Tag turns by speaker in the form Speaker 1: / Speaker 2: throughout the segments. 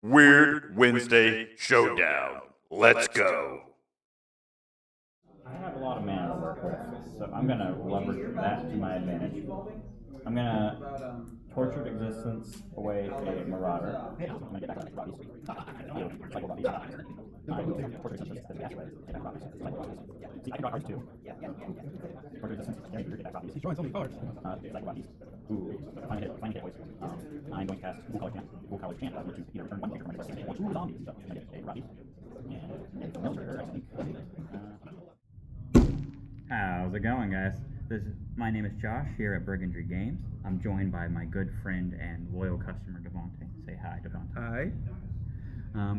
Speaker 1: Weird Wednesday Showdown. Let's go.
Speaker 2: I have a lot of mana to work with, so I'm going to leverage that to my advantage. I'm going to Tortured Existence away a Marauder. I'm going to get back to Bobbies. Cycle Bobbies. I will Tortured Existence to the dash away. Get back Bobbies. Cycle Bobbies. See, I can draw cards too. Tortured Existence. Get back Bobbies. He's drawing so many cards. Cycle Bobbies. Ooh. Finally hit boys. I'm going to cast Wool Color Chant. I'm going to either return one creature from my deck or two zombies. So I get a Bobbies. And a Milner, I think. How's it going, guys? My name is Josh here at Brigandry Games. I'm joined by my good friend and loyal customer, Devante. Say hi, Devante.
Speaker 3: Hi.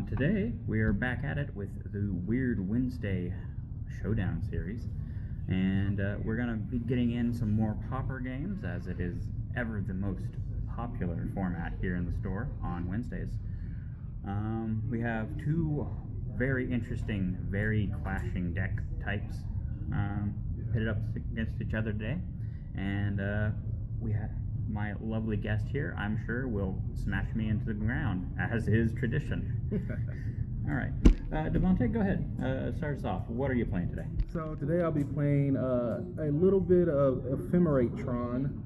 Speaker 2: Today, we are back at it with the Weird Wednesday Showdown series. And we're going to be getting in some more Pauper games, as it is ever the most popular format here in the store on Wednesdays. We have two very interesting, very clashing deck types pitted up against each other today, and we have my lovely guest here. I'm sure will smash me into the ground, as is tradition. All right, Devante, go ahead. Start us off. What are you playing today?
Speaker 3: So today I'll be playing a little bit of Ephemerate Tron.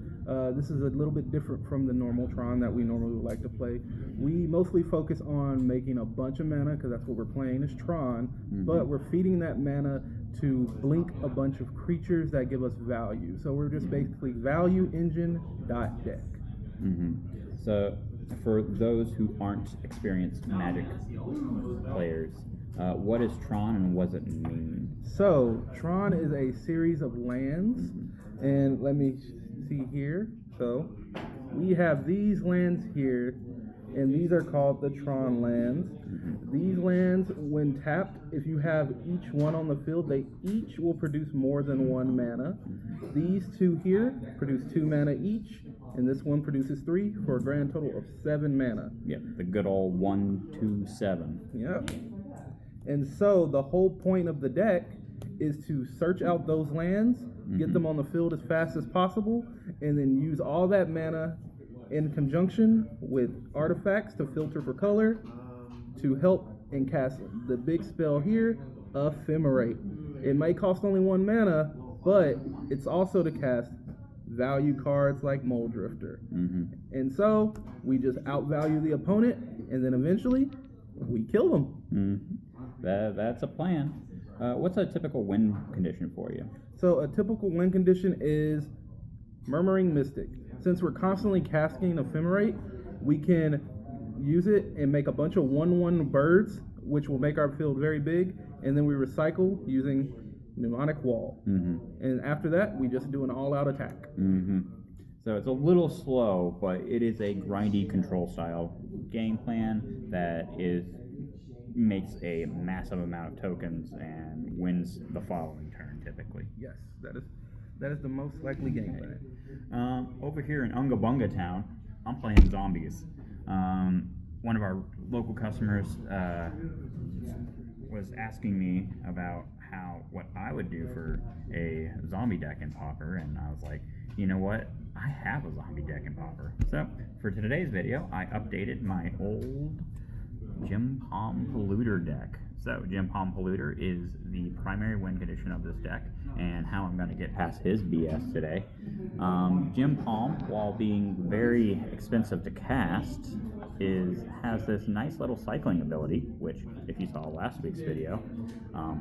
Speaker 3: This is a little bit different from the normal Tron that we normally would like to play. We mostly focus on making a bunch of mana, because that's what we're playing is Tron, but we're feeding that mana to blink a bunch of creatures that give us value. So we're just basically value engine dot deck.
Speaker 2: So for those who aren't experienced Magic players, what is Tron and what does it mean?
Speaker 3: So Tron is a series of lands, and let me see here. So we have these lands here, and these are called the Tron lands. These lands, when tapped, if you have each one on the field, they each will produce more than one mana. These two here produce 2 mana each, and this one produces 3 for a grand total of 7 mana.
Speaker 2: Yep, the good old 1, 2, 7.
Speaker 3: Yep. And so the whole point of the deck is to search out those lands, get them on the field as fast as possible, and then use all that mana in conjunction with artifacts to filter for color to help and cast the big spell here, Ephemerate. It may cost only 1 mana, but it's also to cast value cards like Mole Drifter. And so we just outvalue the opponent, and then eventually we kill them.
Speaker 2: That's a plan. What's a typical win condition for you?
Speaker 3: So a typical win condition is Murmuring Mystic. Since we're constantly casting Ephemerate, we can use it and make a bunch of 1/1 birds, which will make our field very big, and then we recycle using Mnemonic Wall. And after that, we just do an all-out attack.
Speaker 2: So it's a little slow, but it is a grindy control style game plan that makes a massive amount of tokens and wins the following turn typically.
Speaker 3: Yes, that is the most likely game plan.
Speaker 2: Over here in Unga Bunga Town, I'm playing zombies. One of our local customers was asking me about what I would do for a zombie deck in Pauper, and I was like, you know what? I have a zombie deck in Pauper. So for today's video, I updated my old Gem Palm Polluter deck. So Gem Palm Polluter is the primary win condition of this deck, and how I'm going to get past his BS today. Gem Palm, while being very expensive to cast, has this nice little cycling ability, which if you saw last week's video,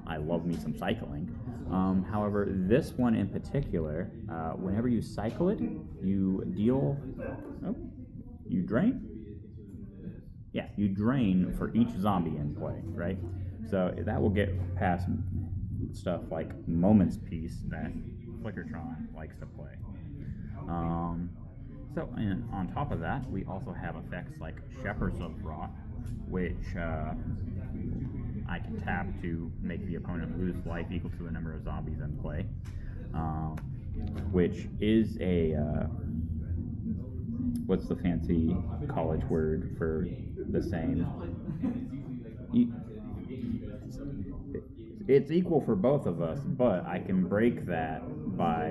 Speaker 2: I love me some cycling. However, this one in particular, whenever you cycle it, you drain? Yeah, you drain for each zombie in play, right? So that will get past stuff like Moment's Peace that Flickertron likes to play. And on top of that, we also have effects like Shepherds of Rot, which I can tap to make the opponent lose life equal to the number of zombies in play, which is a what's the fancy college word for the same? It's equal for both of us, but I can break that by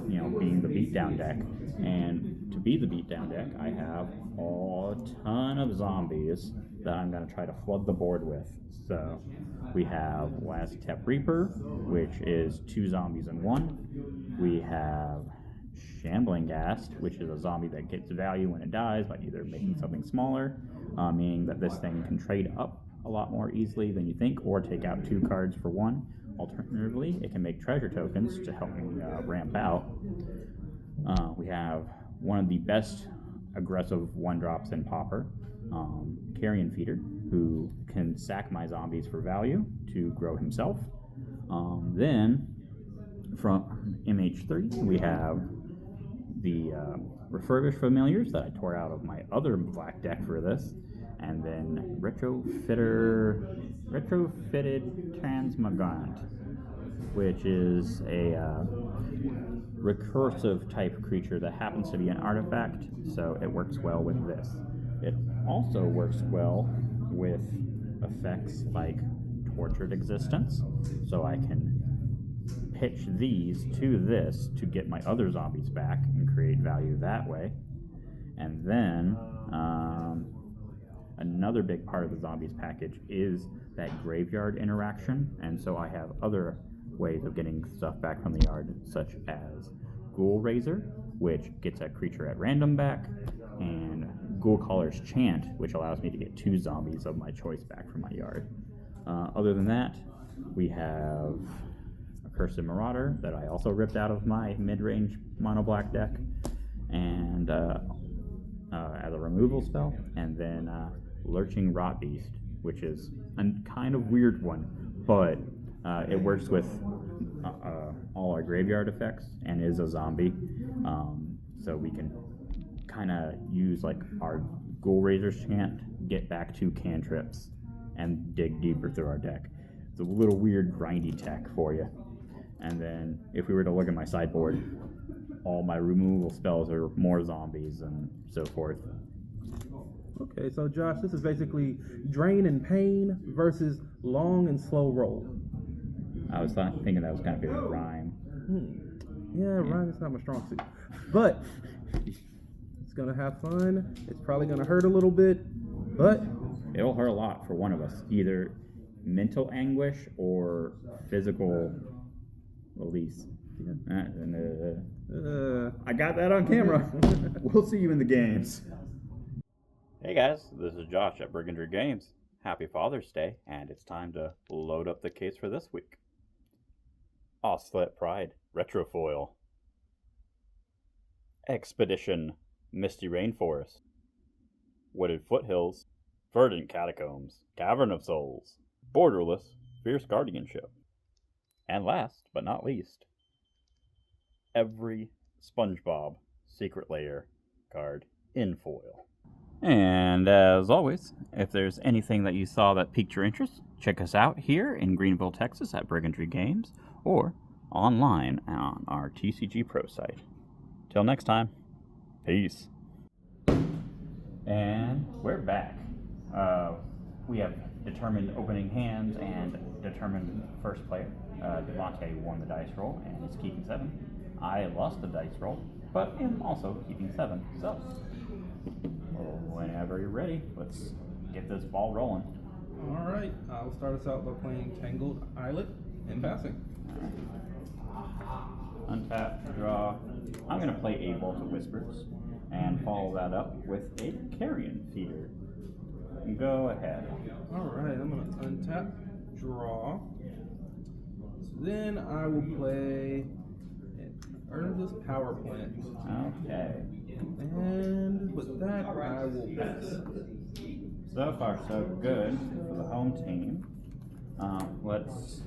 Speaker 2: being the beatdown deck, and to be the beatdown deck, I have a ton of zombies that I'm going to try to flood the board with. So we have Laztep Reaper, which is 2 zombies in 1. We have Shambling Ghast, which is a zombie that gets value when it dies by either making something smaller, meaning that this thing can trade up a lot more easily than you think, or take out 2 cards for 1. Alternatively, it can make treasure tokens to help me ramp out. We have one of the best aggressive 1-drops in Pauper, Carrion Feeder, who can sack my zombies for value to grow himself. Then, from MH3, we have the Refurbished Familiars that I tore out of my other black deck for this, and then Retrofitted Transmogrant, which is a recursive type creature that happens to be an artifact, so it works well with this. It also works well with effects like Tortured Existence, so I can pitch these to this to get my other zombies back and create value that way. And then another big part of the zombies package is that graveyard interaction, and so I have other ways of getting stuff back from the yard, such as Ghoul Razor, which gets a creature at random back, and Ghoul Caller's Chant, which allows me to get 2 zombies of my choice back from my yard. Other than that, we have Accursed Marauder that I also ripped out of my mid-range mono black deck, and as a removal spell, and then Lurching Rot Beast, which is a kind of weird one, but it works with all our graveyard effects and is a zombie, so we can kind of use like our Ghoul Razor's Chant, get back 2 cantrips, and dig deeper through our deck. It's a little weird grindy tech for you. And then if we were to look at my sideboard, all my removal spells are more zombies and so forth.
Speaker 3: Okay, so Josh, this is basically Drain and Pain versus Long and Slow Roll.
Speaker 2: I was thinking that was kind of a rhyme.
Speaker 3: Yeah, rhyme is not my strong suit. But it's going to have fun. It's probably going to hurt a little bit, but
Speaker 2: it'll hurt a lot for one of us. Either mental anguish or physical release. Yeah. I got that on camera. We'll see you in the games. Hey guys, this is Josh at Brigandry Games. Happy Father's Day, and it's time to load up the case for this week. Oslet Pride Retrofoil, Expedition Misty Rainforest, Wooded Foothills, Verdant Catacombs, Cavern of Souls, Borderless Fierce Guardianship, and last but not least, every SpongeBob Secret Lair card in foil. And as always, if there's anything that you saw that piqued your interest, check us out here in Greenville, Texas at Brigandry Games, or online on our TCG Pro site. Till next time, peace. And we're back. We have determined opening hands and determined first player. Devante won the dice roll and is keeping 7. I lost the dice roll, but am also keeping 7. So, whenever you're ready, let's get this ball rolling.
Speaker 3: all right. I'll start us out by playing Tangled Islet and passing.
Speaker 2: Untap, draw. I'm going to play a Vault of Whispers and follow that up with a Carrion Feeder. Go ahead.
Speaker 3: All right, I'm going to untap, draw. Then I will play Earnest Power Plant.
Speaker 2: Okay.
Speaker 3: And with that, I will pass.
Speaker 2: So far, so good for the home team. Let's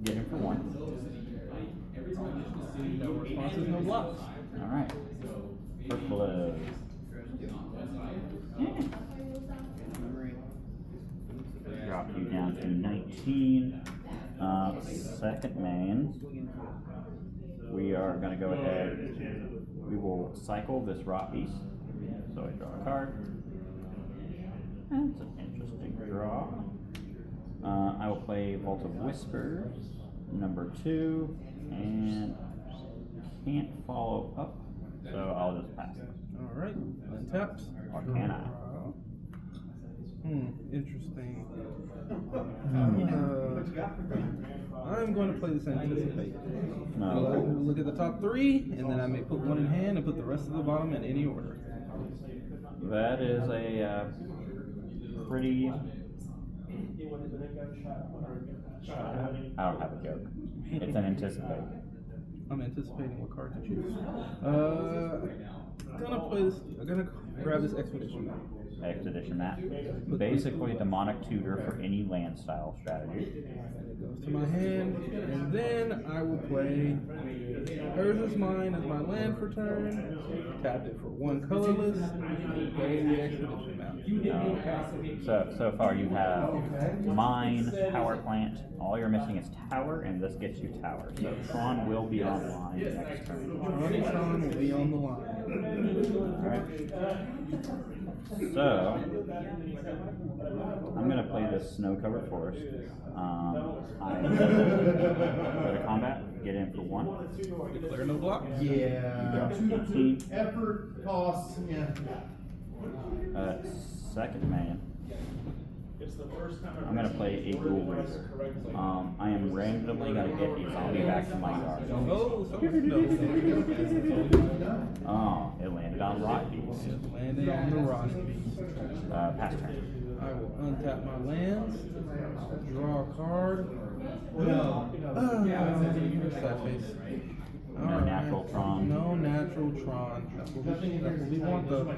Speaker 2: get him for 1.
Speaker 3: No responses, no blocks.
Speaker 2: All right. First blood. Drop you down to 19. Second main. We are going to go ahead. We will cycle this Rot Beast. So I draw a card. That's an interesting draw. I will play Vault of Whispers, number 2, and can't follow up, so I'll just pass it.
Speaker 3: All untapped.
Speaker 2: Or can I?
Speaker 3: Interesting. I'm going to play this anticipate. Look at the top 3, and then I may put one in hand and put the rest of the bottom in any order.
Speaker 2: That is a pretty... I don't have a joke. It's an anticipate.
Speaker 3: I'm anticipating what card to choose. I'm gonna grab this expedition map.
Speaker 2: Expedition map. Basically demonic tutor for any land style strategy.
Speaker 3: It goes to my hand, and then I will play Hers is Mine as my land for turn. Tap it for 1 colorless, and play the expedition map.
Speaker 2: Okay. So far you have mine, power plant. All you're missing is tower, and this gets you tower. So Tron will be online next turn.
Speaker 3: Tron will be on the line.
Speaker 2: Alright. So I'm gonna play this snow-covered forest. I go to combat, get in for 1.
Speaker 3: Declare no block.
Speaker 4: Yeah.
Speaker 2: 18.
Speaker 4: Effort, costs, yeah.
Speaker 2: Second man. I'm gonna play a Ghoul Reaper. I am randomly gonna get a zombie back to my yard.
Speaker 3: Oh,
Speaker 2: Oh, it landed on Rock Beast.
Speaker 3: landed on the rock beast.
Speaker 2: Pass turn.
Speaker 3: I will untap my lands. I'll draw a card. Sad face.
Speaker 2: No natural Tron.
Speaker 3: No natural Tron. That's what we want though.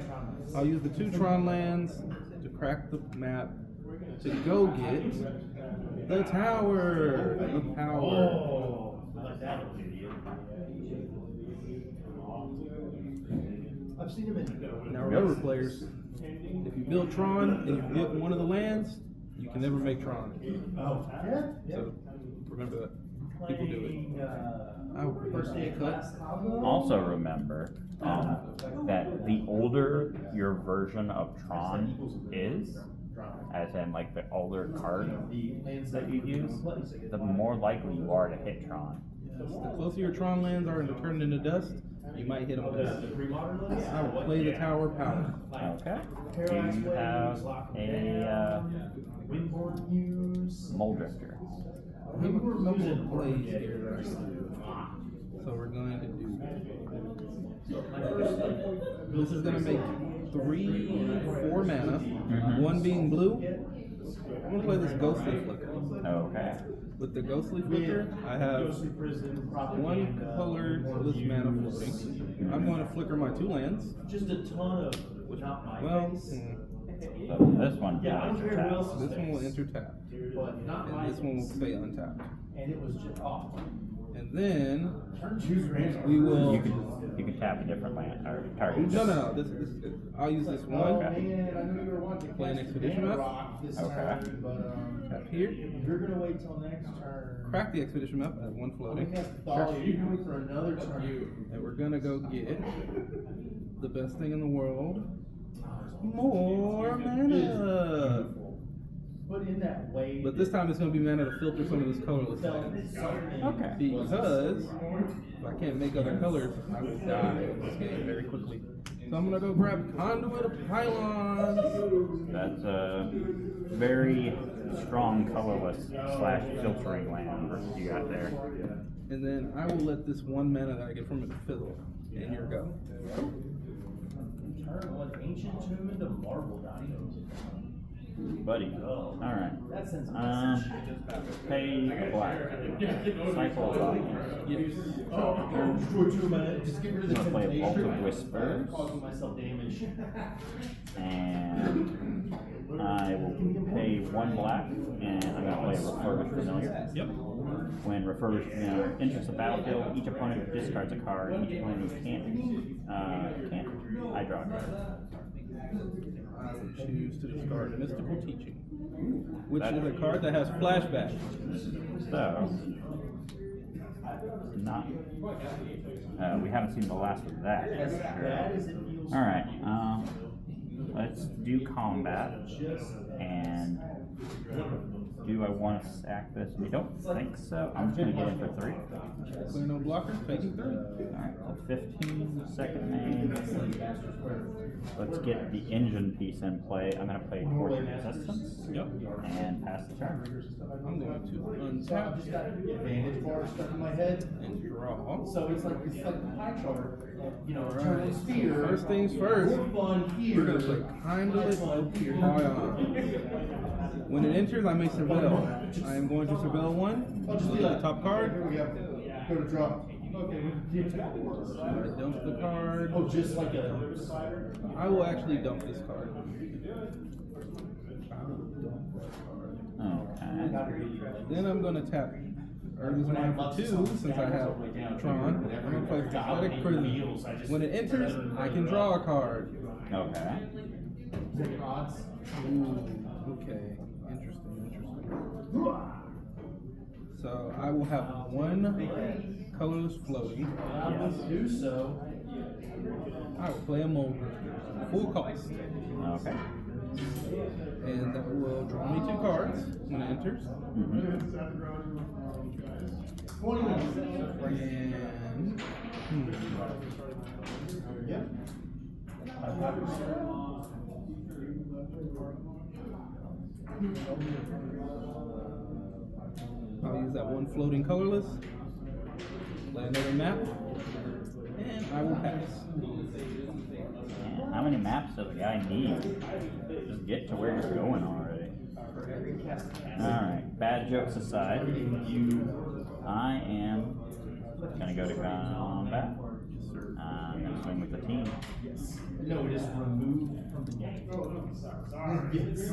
Speaker 3: I'll use the 2 Tron lands to crack the map to go get the tower. The power.
Speaker 4: I've seen him in.
Speaker 3: Now remember, players, if you build Tron and you get one of the lands, you can never make Tron.
Speaker 4: Oh, yeah?
Speaker 3: So remember that. People do it. I will personally cut.
Speaker 2: Also remember that the older your version of Tron is, as in like the older card that you use, the more likely you are to hit Tron.
Speaker 3: The closer your Tron lands are and turned into dust, you might hit them with dust. I will play the tower power.
Speaker 2: Okay. Do you have a Mole Drifter?
Speaker 3: We have a couple of plays here. So we're going to do. This is going to make 4 mana, 1 being blue. I'm going to play this Ghostly Flicker.
Speaker 2: Okay.
Speaker 3: With the Ghostly Flicker, I have 1 colorless mana floating. I'm going to flicker my 2 lands.
Speaker 4: Just a ton of.
Speaker 3: Well,
Speaker 2: So this one will enter tap.
Speaker 3: this one will enter tap. And this one will stay untapped.
Speaker 4: And it was just off.
Speaker 3: And then
Speaker 4: Choose random.
Speaker 3: we will.
Speaker 2: You can tap a different land or target.
Speaker 3: No. This is good. I'll use this one.
Speaker 2: Okay.
Speaker 4: Man, I knew you were watching.
Speaker 3: Play an expedition map.
Speaker 2: Okay.
Speaker 3: Tap here.
Speaker 4: You're gonna wait till next turn.
Speaker 3: Crack the expedition map at 1 floating.
Speaker 4: You can wait for another turn.
Speaker 3: And we're gonna go get the best thing in the world. More mana.
Speaker 4: But in that way.
Speaker 3: But this time it's gonna be mana to filter some of this colorless lands.
Speaker 2: Okay.
Speaker 3: Because if I can't make other colors, I will die in this game very quickly. So I'm gonna go grab Conduit of Pylons.
Speaker 2: That's a very strong colorless / filtering land you got there.
Speaker 3: And then I will let this 1 mana that I get from it fizzle. And here we go.
Speaker 4: Turn 1 ancient tomb into marble diamond.
Speaker 2: Buddy. Alright.
Speaker 4: That sends a
Speaker 2: Pay black. Cycle of
Speaker 3: Yes.
Speaker 4: Destroy 2 mana. Just get rid of the
Speaker 2: I'm gonna play a Vault of
Speaker 4: temptation.
Speaker 2: Whispers.
Speaker 4: Causing myself damage.
Speaker 2: And I will pay 1 black, and I'm gonna play a Refurbished Familiar.
Speaker 3: Yep.
Speaker 2: When Refurbished Familiar enters the battlefield, each opponent discards a card. Each opponent who can't, I draw a card.
Speaker 3: I will choose to discard Mystical Teaching, which is a card that has flashback.
Speaker 2: So, not. We haven't seen the last of that. Alright, let's do combat. And do I want to sack this? I don't think so. I'm just going to get in for 3.
Speaker 3: Clear no blockers, taking 3.
Speaker 2: Alright, so 15, second main. let's get the engine piece in play. I'm going to play Torture Resistance.
Speaker 3: Yep.
Speaker 2: And pass the turn.
Speaker 3: I'm going to untap
Speaker 4: Just got advantage bar stuck in my head.
Speaker 3: and draw.
Speaker 4: So it's like the pie chart. You know,
Speaker 3: Alright,
Speaker 4: turn
Speaker 3: so
Speaker 4: sphere.
Speaker 3: first things first,
Speaker 4: More fun here.
Speaker 3: we're gonna play Kindlet Ion. When it enters, I may surveil. I am going to surveil one.
Speaker 4: Oh, just
Speaker 3: Look
Speaker 4: do
Speaker 3: at
Speaker 4: that.
Speaker 3: the top card.
Speaker 4: Here we go. Go to draw. Okay.
Speaker 3: I dump the card.
Speaker 4: Oh, just like a.
Speaker 3: I will actually dump this card.
Speaker 2: Okay.
Speaker 3: Then I'm gonna tap Urban's Mind for 2 since I have Tron. I'm gonna play Pathetic Prison. When it enters, I can draw a card.
Speaker 2: Okay.
Speaker 3: Ooh, okay. Interesting. So I will have one colorless floating.
Speaker 4: Let's do so.
Speaker 3: I will play a mold drifter. Full cost.
Speaker 2: Okay.
Speaker 3: And that will draw me 2 cards when it enters. And
Speaker 4: Yep.
Speaker 3: I'll use that one floating colorless. Play another map. And I will pass.
Speaker 2: Man, how many maps does a guy need? Just get to where you're going already. Alright, bad jokes aside, I am gonna go to combat. I'm gonna swing with the team.
Speaker 4: No, just remove from the game. Yes.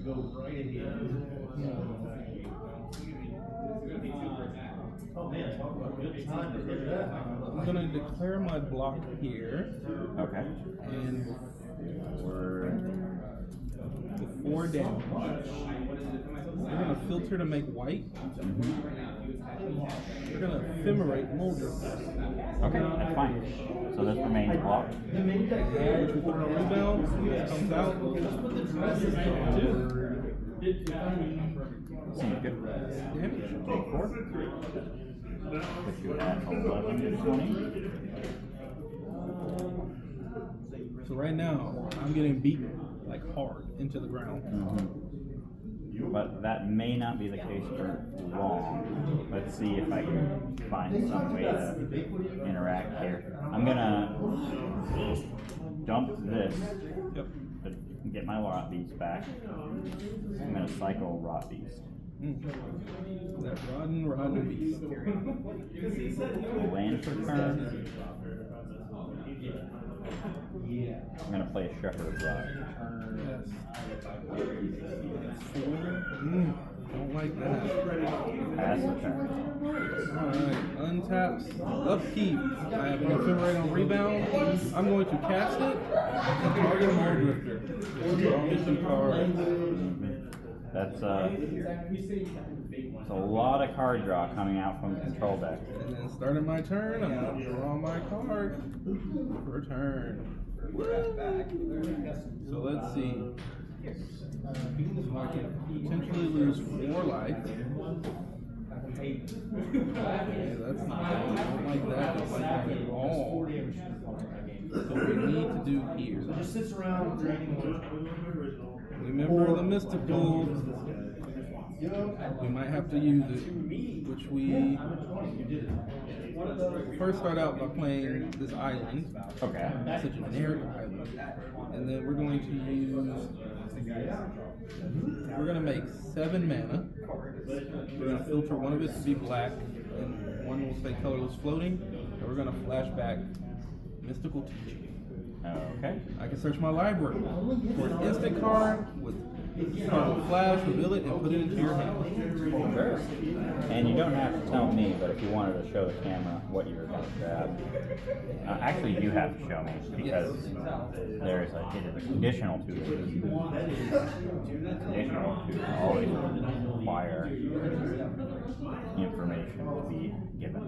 Speaker 4: Go right ahead. Oh man, talk about a good time to hit that.
Speaker 3: I'm gonna declare my block here.
Speaker 2: Okay.
Speaker 3: And before damage, we're gonna filter to make white. We're gonna ephemerate Molders.
Speaker 2: Okay, that's fine. So this remains blocked.
Speaker 3: And we put on rebound, this comes out.
Speaker 2: Seems good.
Speaker 3: Damage.
Speaker 2: Take 4. Put you at 11, 20.
Speaker 3: So right now, I'm getting beaten like hard into the ground.
Speaker 2: But that may not be the case for long. Let's see if I can find some way to interact here. I'm gonna dump this
Speaker 3: Yep.
Speaker 2: to get my rot beast back. I'm gonna cycle rot beast.
Speaker 3: That rotten beast.
Speaker 2: Land for turn. I'm gonna play a Shepherd of Rot.
Speaker 3: Yes. Don't like that.
Speaker 2: Pass the turn.
Speaker 3: Alright, untaps, upkeep. I have an ephemerate on rebound. I'm going to cast it and target a Mold Drifter. Draw me 2 cards.
Speaker 2: That's a lot of card draw coming out from the control deck.
Speaker 3: And then starting my turn, I'm going to draw my card for a turn. So let's see. So I can potentially lose 4 life. Okay, that's I don't like that. I don't like that at all. So what we need to do here.
Speaker 4: Just sits around draining.
Speaker 3: Remember the mystical. We might have to use it, which we first start out by playing this island.
Speaker 2: Okay.
Speaker 3: It's a generic island. And then we're going to use, we're going to make 7 mana. We're going to filter one of it to be black, and one will say colorless floating. And we're going to flash back Mystical Teaching.
Speaker 2: Okay.
Speaker 3: I can search my library for an instant card with card will flash, reveal it, and put it into your hand.
Speaker 2: Sure. And you don't have to tell me, but if you wanted to show the camera what you were going to grab, actually you do have to show me because there is it is a conditional to it. Conditional to always require information to be given.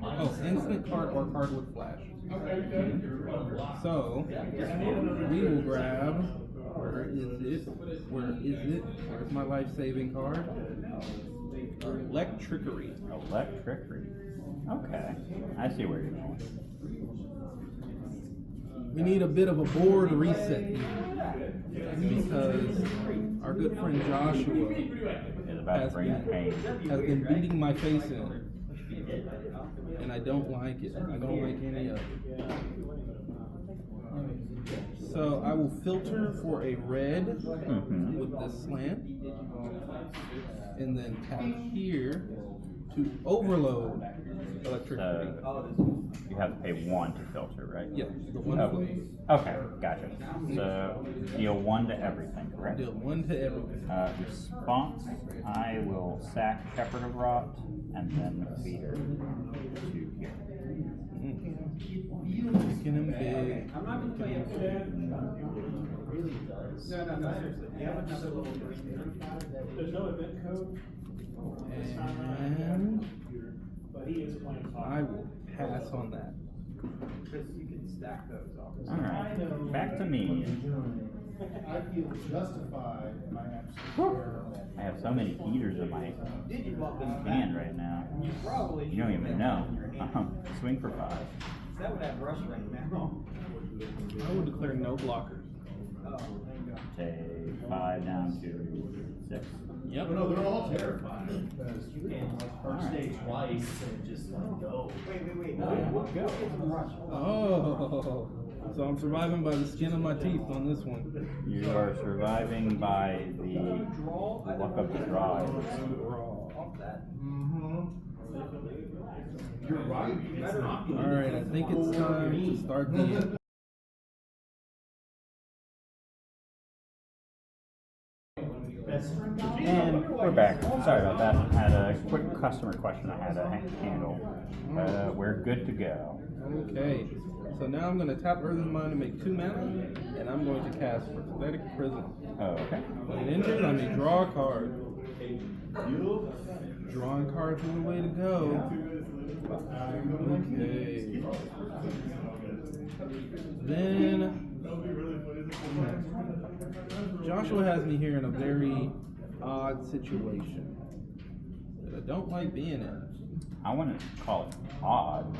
Speaker 3: Oh, instant card or card with flash. So, we will grab, where is it? Where is it? Where's my life-saving card? Electrickery.
Speaker 2: Electrickery. Okay. I see where you're going.
Speaker 3: we need a bit of a board reset here, because our good friend Joshua
Speaker 2: Is about to bring pain.
Speaker 3: has been beating my face in, and I don't like it. I don't like any of it. So I will filter for a red with this slant, and then tap here to overload electricity.
Speaker 2: So you have to pay 1 to filter, right?
Speaker 3: Yeah, the one float.
Speaker 2: Okay, gotcha. So deal 1 to everything, correct?
Speaker 3: Deal 1 to everything.
Speaker 2: Response, I will sack Shepherd of Rot and then Feeder to here.
Speaker 3: Making him big.
Speaker 4: There's no event code.
Speaker 3: And
Speaker 4: But he is playing
Speaker 3: I will pass on that.
Speaker 2: Alright, back to me.
Speaker 5: I feel justified by absolutely.
Speaker 2: I have so many heaters in my hand right now. You don't even know. Swing for 5.
Speaker 6: That would have rush right now.
Speaker 3: I will declare no blockers.
Speaker 2: Take 5 down to 6.
Speaker 3: Yep.
Speaker 5: No, they're all terrified.
Speaker 4: And first stage twice and just let go.
Speaker 6: Wait. What go?
Speaker 3: Oh, so I'm surviving by the skin of my teeth on this one.
Speaker 2: You are surviving by the luck of the draw.
Speaker 5: You're right.
Speaker 3: Alright, I think it's time to start the
Speaker 2: And we're back. Sorry about that. I had a quick customer question I had to handle. We're good to go.
Speaker 3: Okay, so now I'm going to tap Earthen Mind to make 2 mana, and I'm going to cast Pathetic Prison.
Speaker 2: Okay.
Speaker 3: When it enters, I may draw a card. Drawing cards is the way to go. Okay. Then Joshua has me here in a very odd situation that I don't like being in.
Speaker 2: I wouldn't call it odd.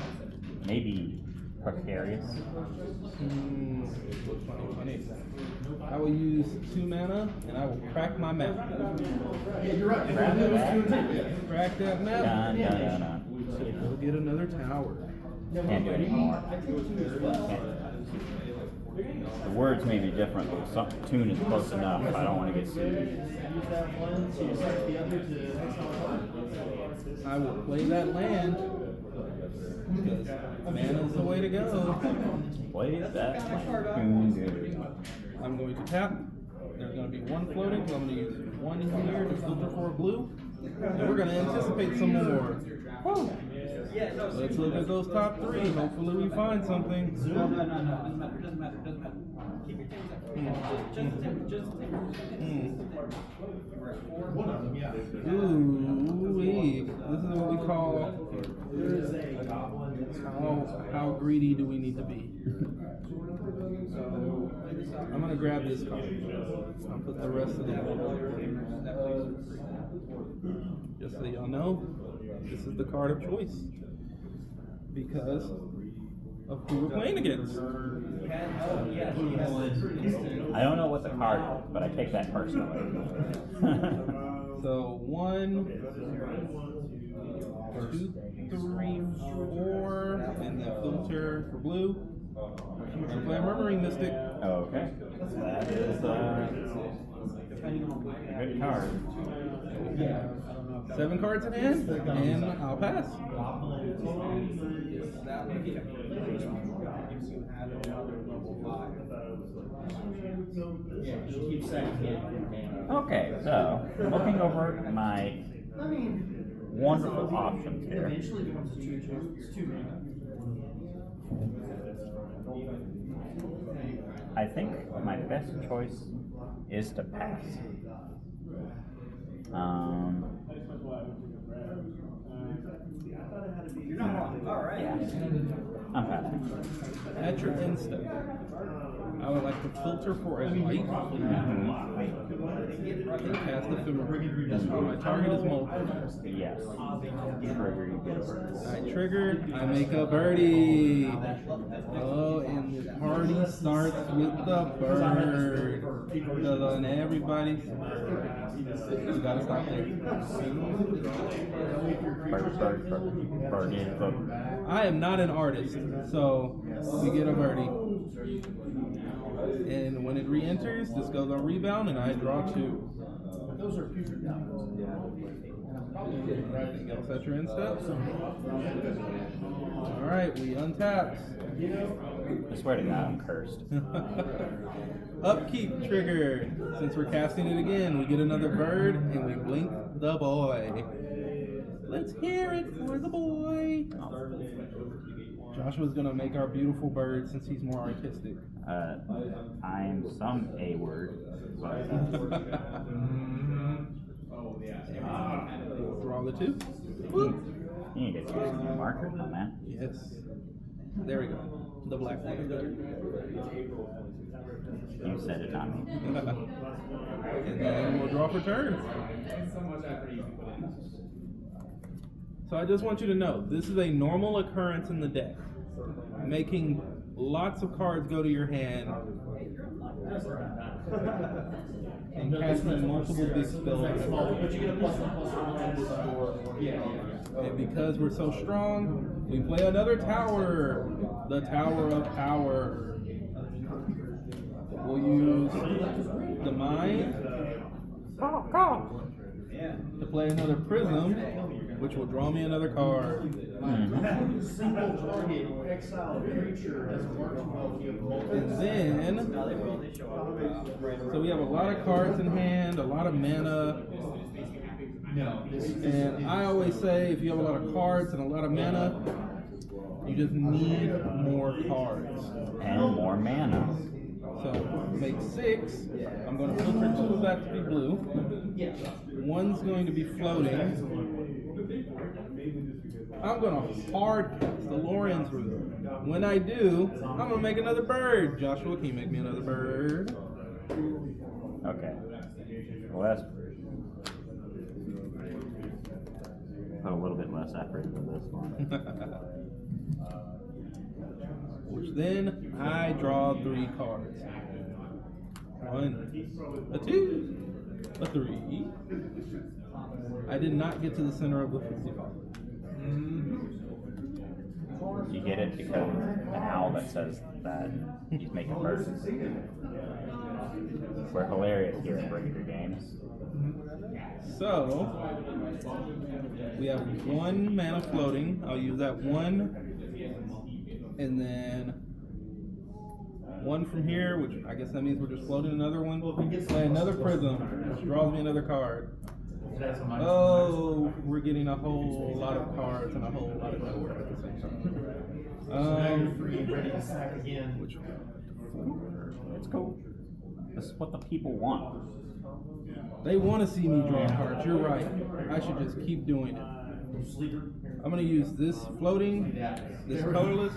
Speaker 2: Maybe precarious.
Speaker 3: Funny. I will use 2 mana and I will crack my map.
Speaker 5: Yeah, you're right.
Speaker 3: Crack that map.
Speaker 2: Dun.
Speaker 3: So we'll get another tower.
Speaker 2: Can't do anymore. The words may be different, but the tune is close enough. I don't want to get sued.
Speaker 3: I will play that land because mana's the way to go.
Speaker 2: Play that tune good.
Speaker 3: I'm going to tap. There's going to be 1 floating, so I'm going to use 1 here to filter for a blue. And we're going to anticipate some more. Woo. Let's look at those top 3. Hopefully we find something.
Speaker 6: No. Doesn't matter. Keep your things just
Speaker 3: Ooh-wee. This is what we call how greedy do we need to be. So I'm gonna grab this card. I'll put the rest of the just so y'all know, this is the card of choice because of who we're playing against.
Speaker 2: I don't know what the card is, but I take that personally.
Speaker 3: So 1, 2, 3, 4, and then filter for blue. I'm gonna play a Murmuring Mystic.
Speaker 2: Okay. That is a good card.
Speaker 3: 7 cards in hand, and I'll pass.
Speaker 2: Okay, so looking over my wonderful options here.
Speaker 6: eventually becomes a 2/2. It's 2 mana.
Speaker 2: I think my best choice is to pass.
Speaker 6: You're not wrong. All right.
Speaker 2: Yeah. I'm passing.
Speaker 3: At your end step, I would like to filter for a light and cast Ephemeral. My target is Molten.
Speaker 2: Yes. Trigger, you get over.
Speaker 3: I trigger, I make a birdie. Oh, and part party starts with the bird. And everybody, you gotta stop there. I am not an artist, so we get a birdie. And when it re-enters, this goes on rebound, and I draw 2.
Speaker 5: Those are putrid diamonds.
Speaker 3: Anything else at your end step? Alright, we untap.
Speaker 2: I swear to God, I'm cursed.
Speaker 3: Upkeep trigger. Since we're casting it again, we get another bird, and we blink the boy. Let's hear it for the boy. Joshua's gonna make our beautiful bird since he's more artistic.
Speaker 2: I'm some A word.
Speaker 3: Draw the 2. Whoop.
Speaker 2: You need to choose a marker on that.
Speaker 3: Yes. There we go. The black one is better.
Speaker 2: You said it, not me.
Speaker 3: And then we'll draw for turn. So I just want you to know, this is a normal occurrence in the deck. Making lots of cards go to your hand and casting multiple big spells.
Speaker 5: But you get a +1/+1
Speaker 3: And because we're so strong, we play another tower. The Tower of Power. We'll use the Mind to play another Prism, which will draw me another card.
Speaker 5: Single target exile creature doesn't work too well when you have multiple.
Speaker 3: And then, so we have a lot of cards in hand, a lot of mana.
Speaker 5: No.
Speaker 3: And I always say, if you have a lot of cards and a lot of mana, you just need more cards.
Speaker 2: And more mana.
Speaker 3: So make 6. I'm going to filter 2 of that to be blue. One's going to be floating. I'm going to hard cast the Lorion's Root. When I do, I'm going to make another bird. Joshua, can you make me another bird?
Speaker 2: Okay. Well, that's put a little bit less effort into this one.
Speaker 3: Which then I draw 3 cards. 1, a 2, a 3. I did not get to the center of the 55.
Speaker 2: You get it because an owl that says that he's making birds. We're hilarious here at Brigandry Games.
Speaker 3: So, we have 1 mana floating. I'll use that 1. And then 1 from here, which I guess that means we're just floating another one. Play another Prism, which draws me another card. Oh, we're getting a whole lot of cards and a whole lot of nowhere at the same time.
Speaker 5: Free and ready to sack again.
Speaker 3: Which
Speaker 2: It's cool. This is what the people want.
Speaker 3: they want to see me draw cards. You're right. I should just keep doing it. I'm going to use this floating, this colorless,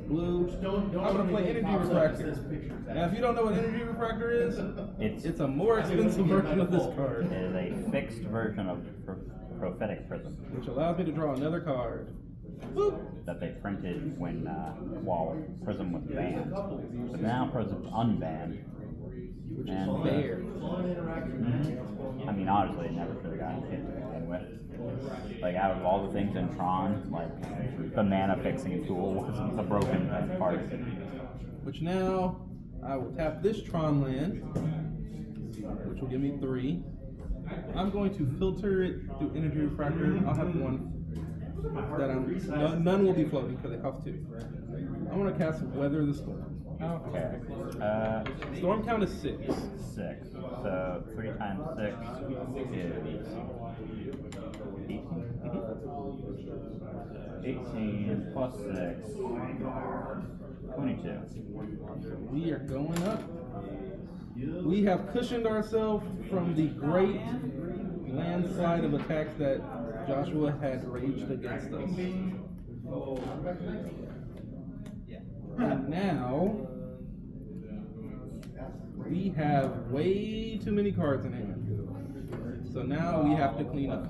Speaker 3: blue. I'm going to play Energy Refractor. Now, if you don't know what Energy Refractor is, it's a more expensive version of this card,
Speaker 2: It is a fixed version of Prophetic Prism
Speaker 3: which allows me to draw another card. Boop.
Speaker 2: that they printed when Prism was banned. But now Prism's unbanned. And
Speaker 3: Fair.
Speaker 2: I mean, honestly, it never should have gotten hit to begin with. Like, out of all the things in Tron, like, the mana fixing tool wasn't the broken part.
Speaker 3: Which now, I will tap this Tron land, which will give me 3. I'm going to filter it through Energy Refractor. I'll have 1 that none will be floating because they cost 2. I want to cast Weather the Storm.
Speaker 2: Okay.
Speaker 3: Storm count is 6.
Speaker 2: 6. So 3 times 6 is 18. 18 plus 6. 22.
Speaker 3: We are going up. We have cushioned ourselves from the great landslide of attacks that Joshua had raged against us. And now, we have way too many cards in hand. So now we have to clean up.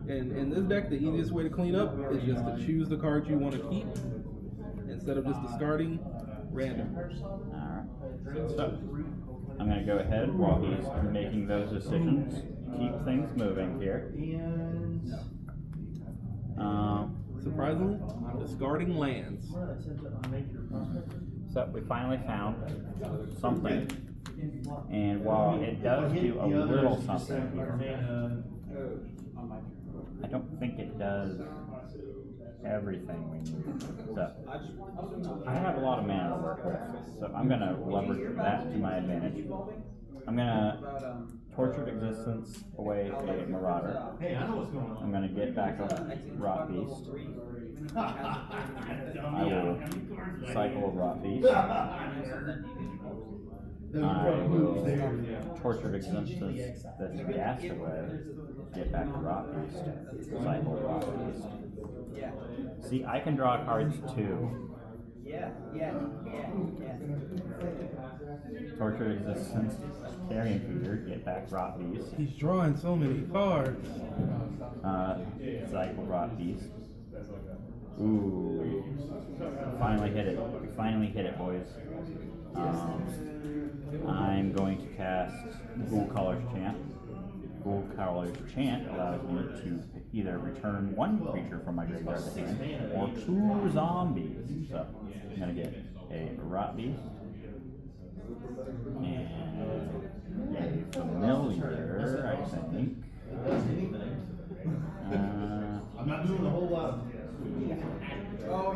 Speaker 3: And in this deck, the easiest way to clean up is just to choose the cards you want to keep and instead of just discarding random.
Speaker 2: Alright. So, I'm going to go ahead while he's making those decisions. Keep things moving here.
Speaker 3: Surprisingly, I'm discarding lands.
Speaker 2: So we finally found something, and while it does do a little something here, I don't think it does everything we need. So I have a lot of mana to work with, so I'm going to leverage that to my advantage. I'm going to Tortured Existence away a Marauder.
Speaker 5: Hey, I know what's going on.
Speaker 2: I'm going to get back a Rot Beast. I will cycle a Rot Beast. I will Tortured Existence this gas away, get back to Rot Beast, cycle Rot Beast. See, I can draw cards too. Tortured Existence, Carrion Feeder, get back Rot Beast.
Speaker 3: He's drawing so many cards.
Speaker 2: Cycle Rot Beast. Ooh. Finally hit it. We finally hit it, boys. I'm going to cast Ghoul Caller's Chant. Ghoul Caller's Chant allows me to either return one creature from my graveyard to hand or 2 zombies. So I'm going to get a Rot Beast and a Familiar, I think.
Speaker 5: I'm not doing a whole lot.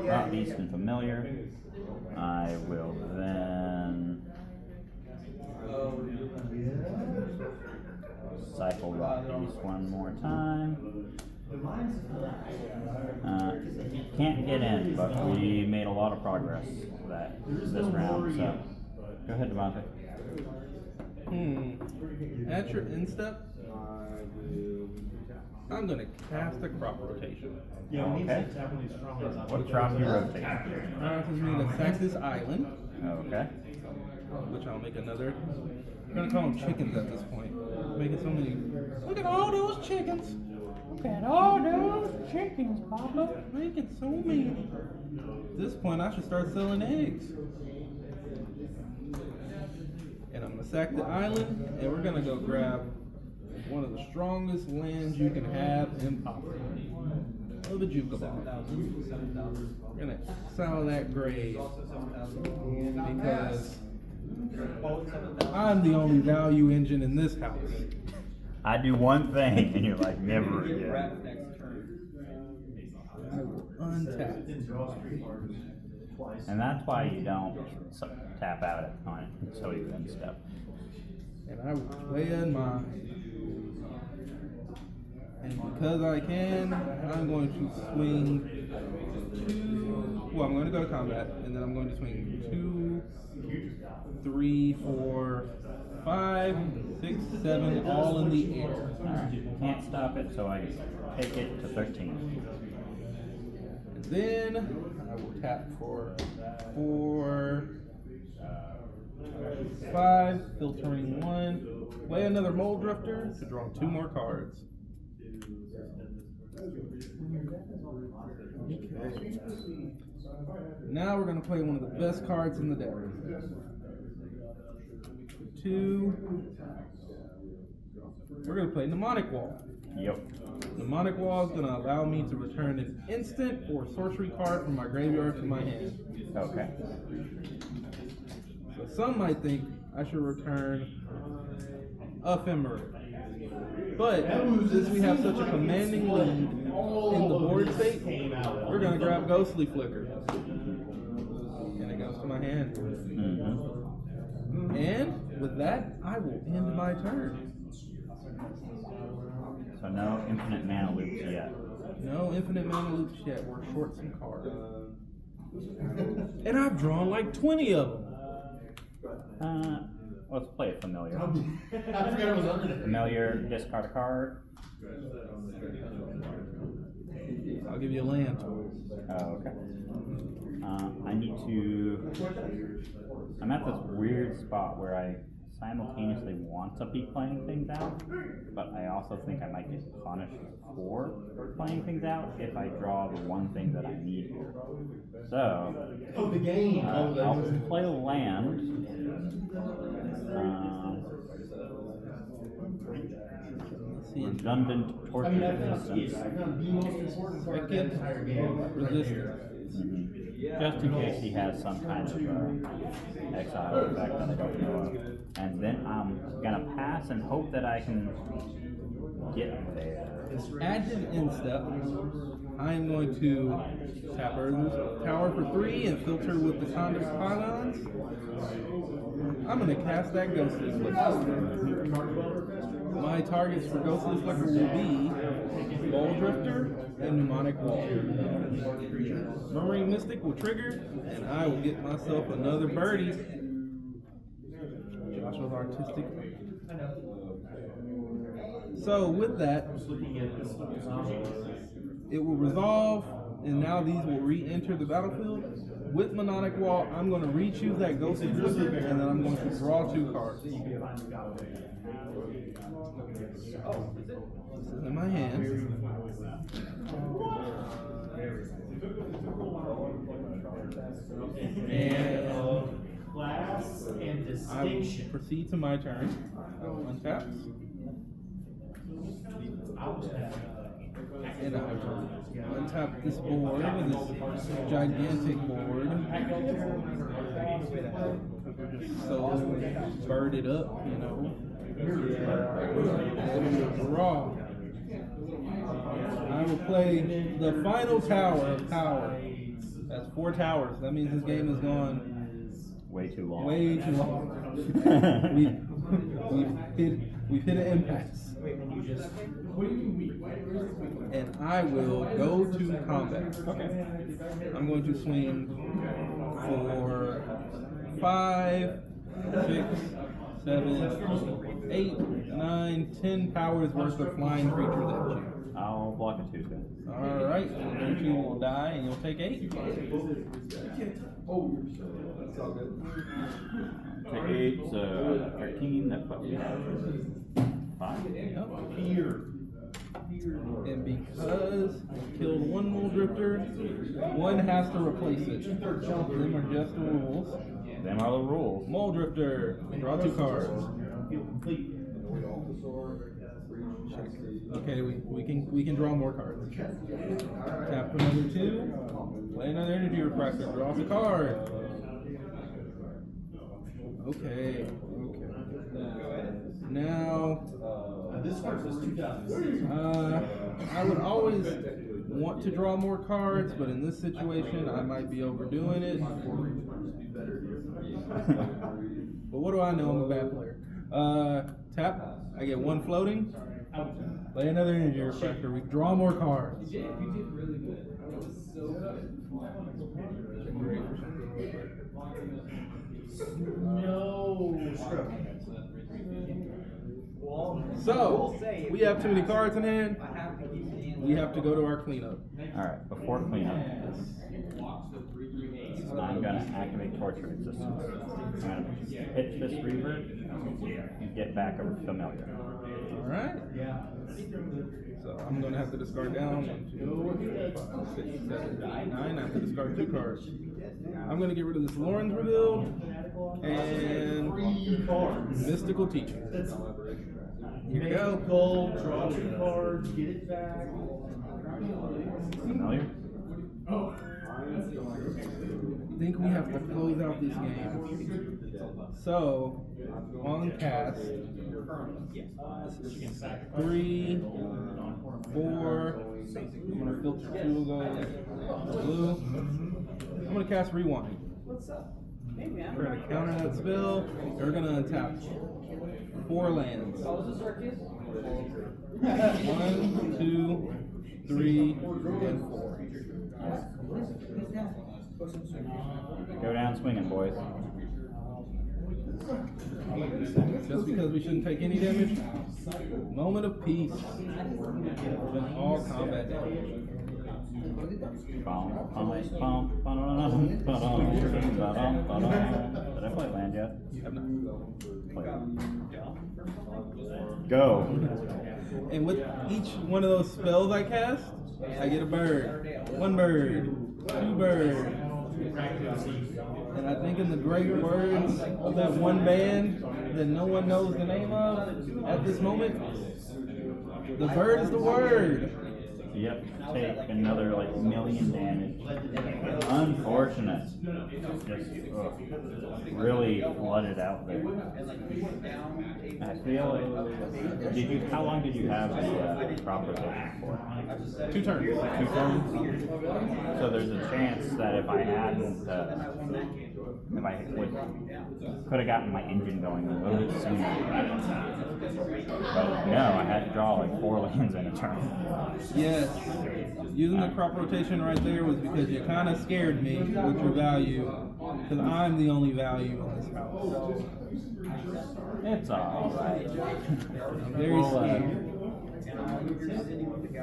Speaker 2: Rot Beast and Familiar. I will then cycle Rot Beast one more time. Can't get in, but we made a lot of progress this round, so go ahead, Devante.
Speaker 3: At your instep, I'm going to cast a Crop Rotation.
Speaker 5: Yeah, we need
Speaker 2: Okay.
Speaker 5: to tap on these strong ones.
Speaker 2: What crop you rotate?
Speaker 3: Alright, so we need to attack this island,
Speaker 2: Okay.
Speaker 3: which I'll make another. I'm going to call them chickens at this point. Making so many. Look at all those chickens! Look at all those chickens, Papa! Making so many. At this point, I should start selling eggs. And I'm going to sack the island, and we're going to go grab one of the strongest lands you can have in Pauper. Oh, the Jukabar. We're going to exile that grave because I'm the only value engine in this house.
Speaker 2: I do one thing, and you're like, never again.
Speaker 3: I will untap.
Speaker 2: And that's why you don't tap out on it until you end stuff.
Speaker 3: And I will play in mine. And because I can, I'm going to swing 2. Well, I'm going to go to combat, and then I'm going to swing 2, 3, 4, 5, 6, 7, all in the air.
Speaker 2: Alright, can't stop it, so I take it to 13.
Speaker 3: And then I will tap for 4, 5, filtering 1, play another Mold Drifter to draw 2 more cards. Okay. Now we're going to play one of the best cards in the deck. 2. We're going to play Mnemonic Wall.
Speaker 2: Yep.
Speaker 3: Mnemonic Wall is going to allow me to return an instant or sorcery card from my graveyard to my hand.
Speaker 2: Okay.
Speaker 3: So some might think I should return Ephemeral. But since we have such a commanding lead in the board state, we're going to grab Ghostly Flicker. And it goes to my hand.
Speaker 2: Mm-hmm.
Speaker 3: And with that, I will end my turn.
Speaker 2: So no infinite mana loops yet.
Speaker 3: No infinite mana loops yet. We're short some cards. And I've drawn like 20 of them.
Speaker 2: Let's play a Familiar.
Speaker 5: I forgot it was under there.
Speaker 2: Familiar, discard a card.
Speaker 3: I'll give you a land.
Speaker 2: Oh, okay. I need to. I'm at this weird spot where I simultaneously want to be playing things out, but I also think I might get punished for playing things out if I draw the one thing that I need here. So,
Speaker 5: The game.
Speaker 2: I'll play a land. Redundant torture resistance.
Speaker 5: The most important part of the entire game.
Speaker 3: Resistance.
Speaker 2: Just in case he has some kind of exile effect that I don't know of. And then I'm gonna pass and hope that I can get there.
Speaker 3: Active instep. I'm going to tap Earth's Tower for 3 and filter with the Conduct Pylons. I'm going to cast that Ghostly Flicker. My targets for Ghostly Flicker will be Bowl Drifter and Mnemonic Wall. Marine Mystic will trigger, and I will get myself another birdie. Joshua's artistic. So with that, it will resolve, and now these will re-enter the battlefield. With Mnemonic Wall, I'm going to re-choose that Ghostly Flicker, and then I'm going to draw 2 cards. This is in my hand. And
Speaker 5: Class and
Speaker 3: I will
Speaker 5: distinction.
Speaker 3: proceed to my turn. I will untap. And I will untap this board, this gigantic board. So birded up, you know. And draw. I will play the final tower of power. That's 4 towers. That means this game has gone
Speaker 2: Way too long.
Speaker 3: way too long. we've hit an impasse. And I will go to combat. Okay. I'm going to swing for 5, 6, 7, 8, 9, 10 powers worth of flying creatures at you.
Speaker 2: I'll block it 2.
Speaker 3: Alright, you 2 will die and you'll take 8.
Speaker 2: Take 8, so 13, that puts me at 5.
Speaker 3: Yep. And because I killed 1 Mole Drifter, 1 has to replace it. Them are just the rules.
Speaker 2: Them are the rules.
Speaker 3: Mole Drifter, draw 2 cards. Okay, we can draw more cards. Tap another 2, play another Energy Refractor, draw a card. Okay. Now,
Speaker 5: This one is 2006.
Speaker 3: I would always want to draw more cards, but in this situation, I might be overdoing it. But what do I know? I'm a bad player. Tap. I get 1 floating. Play another Energy Refractor. We draw more cards.
Speaker 5: No.
Speaker 3: So, we have too many cards in hand. We have to go to our cleanup.
Speaker 2: Alright, before cleanup, I'm gonna activate Torture Resistance. I'm gonna hit this Reaver and get back a familiar.
Speaker 3: Alright. So I'm gonna have to discard down 1, 2, 3, 4, 5, 6, 7, 8, 9. I have to discard 2 cards. I'm gonna get rid of this Lauren's Reveal and Mystical Teaching. Here we go.
Speaker 5: Gold, draw 2 cards, get it back.
Speaker 2: Familiar?
Speaker 3: I think we have to close out this game. So, on cast, 3, 4, I'm gonna filter 2 gold, blue. I'm gonna cast Rewind. We're gonna counter that spell, and we're gonna untap 4 lands. 1, 2, 3, and 4.
Speaker 2: Go down swinging, boys.
Speaker 3: Just because we shouldn't take any damage. Moment of peace. Then all combat damage.
Speaker 2: Bum, bum, bum, ba-dum, ba-dum, ba-dum, ba-dum. Did I play land yet? Play. Go.
Speaker 3: And with each one of those spells I cast, I get a bird. 1 bird, 2 birds. And I think in the great words of that one band that no one knows the name of at this moment, the bird is the word.
Speaker 2: Yep, take another like million damage. Unfortunate. Just really flooded out there. I feel like. How long did you have the crop rotation for?
Speaker 3: 2 turns.
Speaker 2: 2 turns. So there's a chance that if I hadn't, if I could have gotten my engine going a little bit sooner. But no, I had to draw like 4 lands in a turn.
Speaker 3: Yes. Using the crop rotation right there was because you kind of scared me with your value, because I'm the only value in this house.
Speaker 2: It's alright.
Speaker 3: I'm very scared.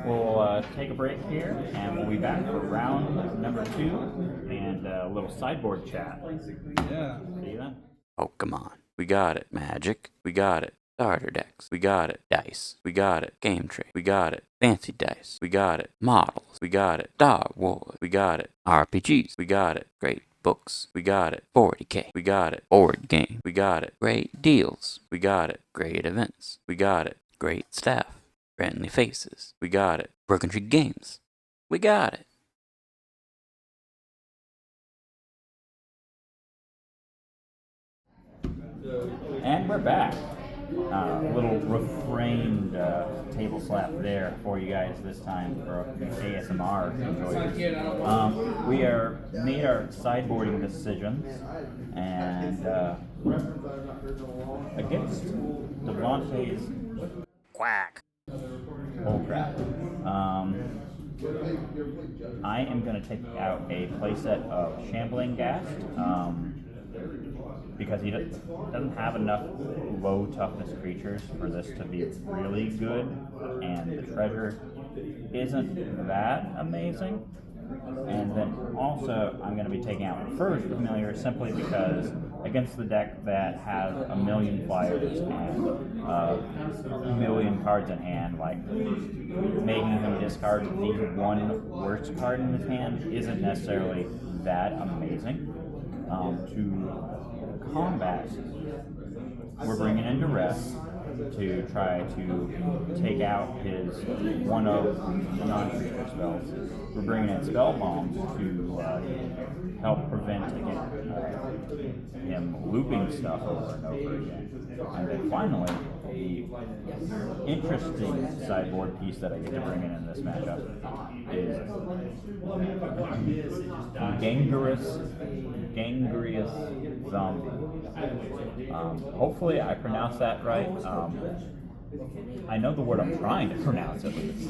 Speaker 2: We'll take a break here, and we'll be back for round number 2 and a little sideboard chat.
Speaker 3: Yeah.
Speaker 2: See you then.
Speaker 1: Oh, come on. We got it. Magic. We got it. Starter decks. We got it. Dice. We got it. Game tray. We got it. Fancy dice. We got it. Models. We got it. Star Wars. We got it. RPGs. We got it. Great books. We got it. 40K. We got it. Board game. We got it. Great deals. We got it. Great events. We got it. Great staff. Friendly faces. We got it. Brigandry Games. We got it.
Speaker 2: And we're back. A little refrained table slap there for you guys this time for ASMR enjoyers. We are made our sideboarding decisions, and against Devante's
Speaker 1: Quack.
Speaker 2: oh crap. I am going to take out a playset of Shambling Ghast. Because he doesn't have enough low toughness creatures for this to be really good, and the treasure isn't that amazing. And then also I'm going to be taking out First Familiar simply because against the deck that has a million flyers and a million cards in hand, like making him discard the one worst card in his hand isn't necessarily that amazing. To combat, we're bringing in Duress to try to take out his one of non-creature spells. We're bringing in Spell Bombs to help prevent him looping stuff over and over again. And then finally, the interesting sideboard piece that I get to bring in this matchup is Gangrious Zombie. Hopefully I pronounced that right. I know the word I'm trying to pronounce at least.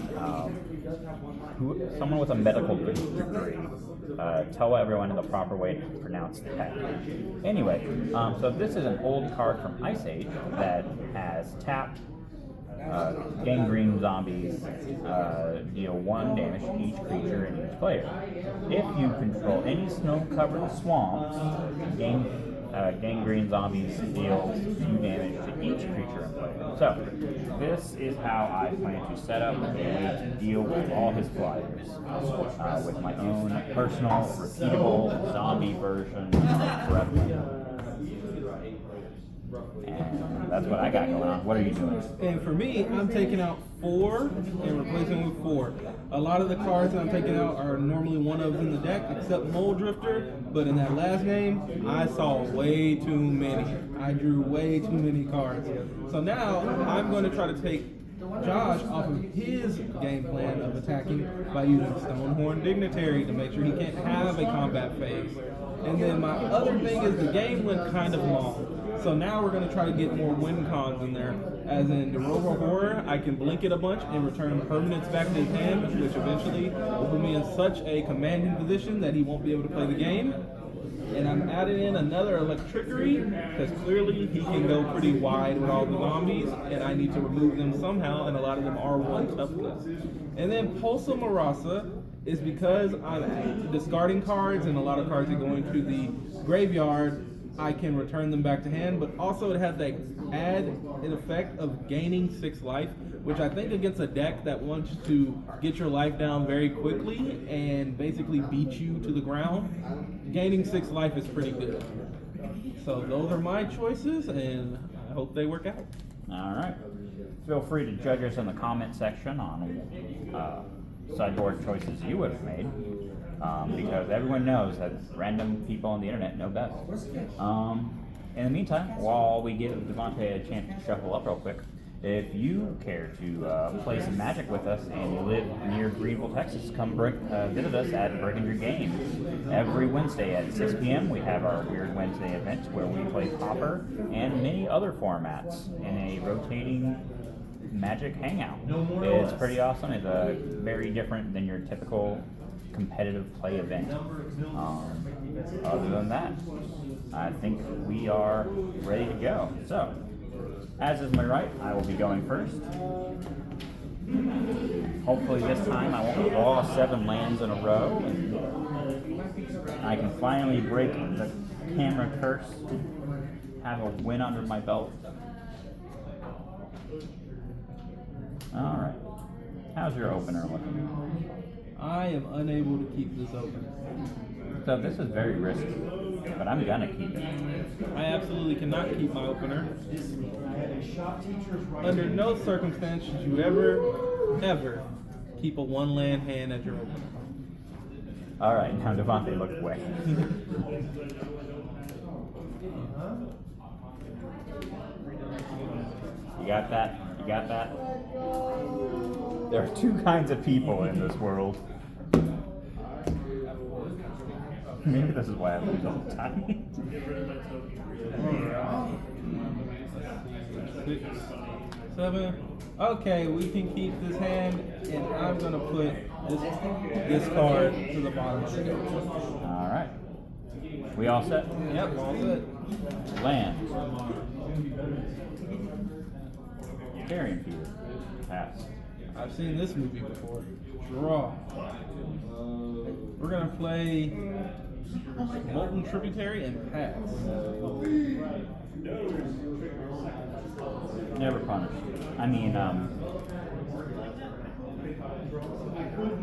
Speaker 2: Someone with a medical degree, tell everyone the proper way to pronounce that. Anyway, so this is an old card from Ice Age that has tapped gangrene zombies, deal 1 damage to each creature and each player. If you control any snow-covered swamps, gangrene zombies deal 2 damage to each creature and player. So, this is how I plan to set up a way to deal with all his flyers, with my own personal, repeatable zombie version of Brightman. And that's what I got going on. What are you doing?
Speaker 3: And for me, I'm taking out 4 and replacing with 4. A lot of the cards that I'm taking out are normally one-ofs in the deck, except Mole Drifter. But in that last game, I saw way too many. I drew way too many cards. So now I'm going to try to take Josh off of his game plan of attacking by using Stonehorn Dignitary to make sure he can't have a combat phase. And then my other thing is the game went kind of long. So now we're going to try to get more win cons in there. As in Brokaw Horror, I can blink it a bunch and return permanents back to his hand, which eventually will put me in such a commanding position that he won't be able to play the game. And I'm adding in another Electrickery, because clearly he can go pretty wide with all the zombies, and I need to remove them somehow, and a lot of them are 1 toughness. And then Pulsa Marasa is because I'm discarding cards, and a lot of cards that go into the graveyard I can return them back to hand, but also it has that add an effect of gaining 6 life, which I think against a deck that wants to get your life down very quickly and basically beat you to the ground, gaining 6 life is pretty good. So those are my choices, and I hope they work out.
Speaker 2: All right. Feel free to judge us in the comment section on sideboard choices you would have made, because everyone knows that random people on the internet know best. In the meantime, while we give Devante a chance to shuffle up real quick, if you care to play some Magic with us and you live near Greenville, Texas, come visit us at Brigandry Games. Every Wednesday at 6 p.m. we have our Weird Wednesday event where we play Pauper and many other formats in a rotating Magic hangout. It's pretty awesome. It's very different than your typical competitive play event. Other than that, I think we are ready to go. So, as is my right, I will be going first. Hopefully this time I won't draw 7 lands in a row, and I can finally break the camera curse, have a win under my belt. Alright. How's your opener looking?
Speaker 3: I am unable to keep this open.
Speaker 2: So this is very risky, but I'm gonna keep it.
Speaker 3: I absolutely cannot keep my opener. Under no circumstance should you ever keep a 1 land hand as your opener.
Speaker 2: Alright, now Devante, look away. You got that? You got that? There are 2 kinds of people in this world. Maybe this is why I lose all the time.
Speaker 3: 6, 7. Okay, we can keep this hand, and I'm gonna put this card to the bottom of the deck.
Speaker 2: Alright. We all set?
Speaker 3: Yep, all set.
Speaker 2: Land. Carrion Feeder. Pass.
Speaker 3: I've seen this movie before. Draw. We're gonna play Molten Tributary and pass.
Speaker 2: Never punished. I mean,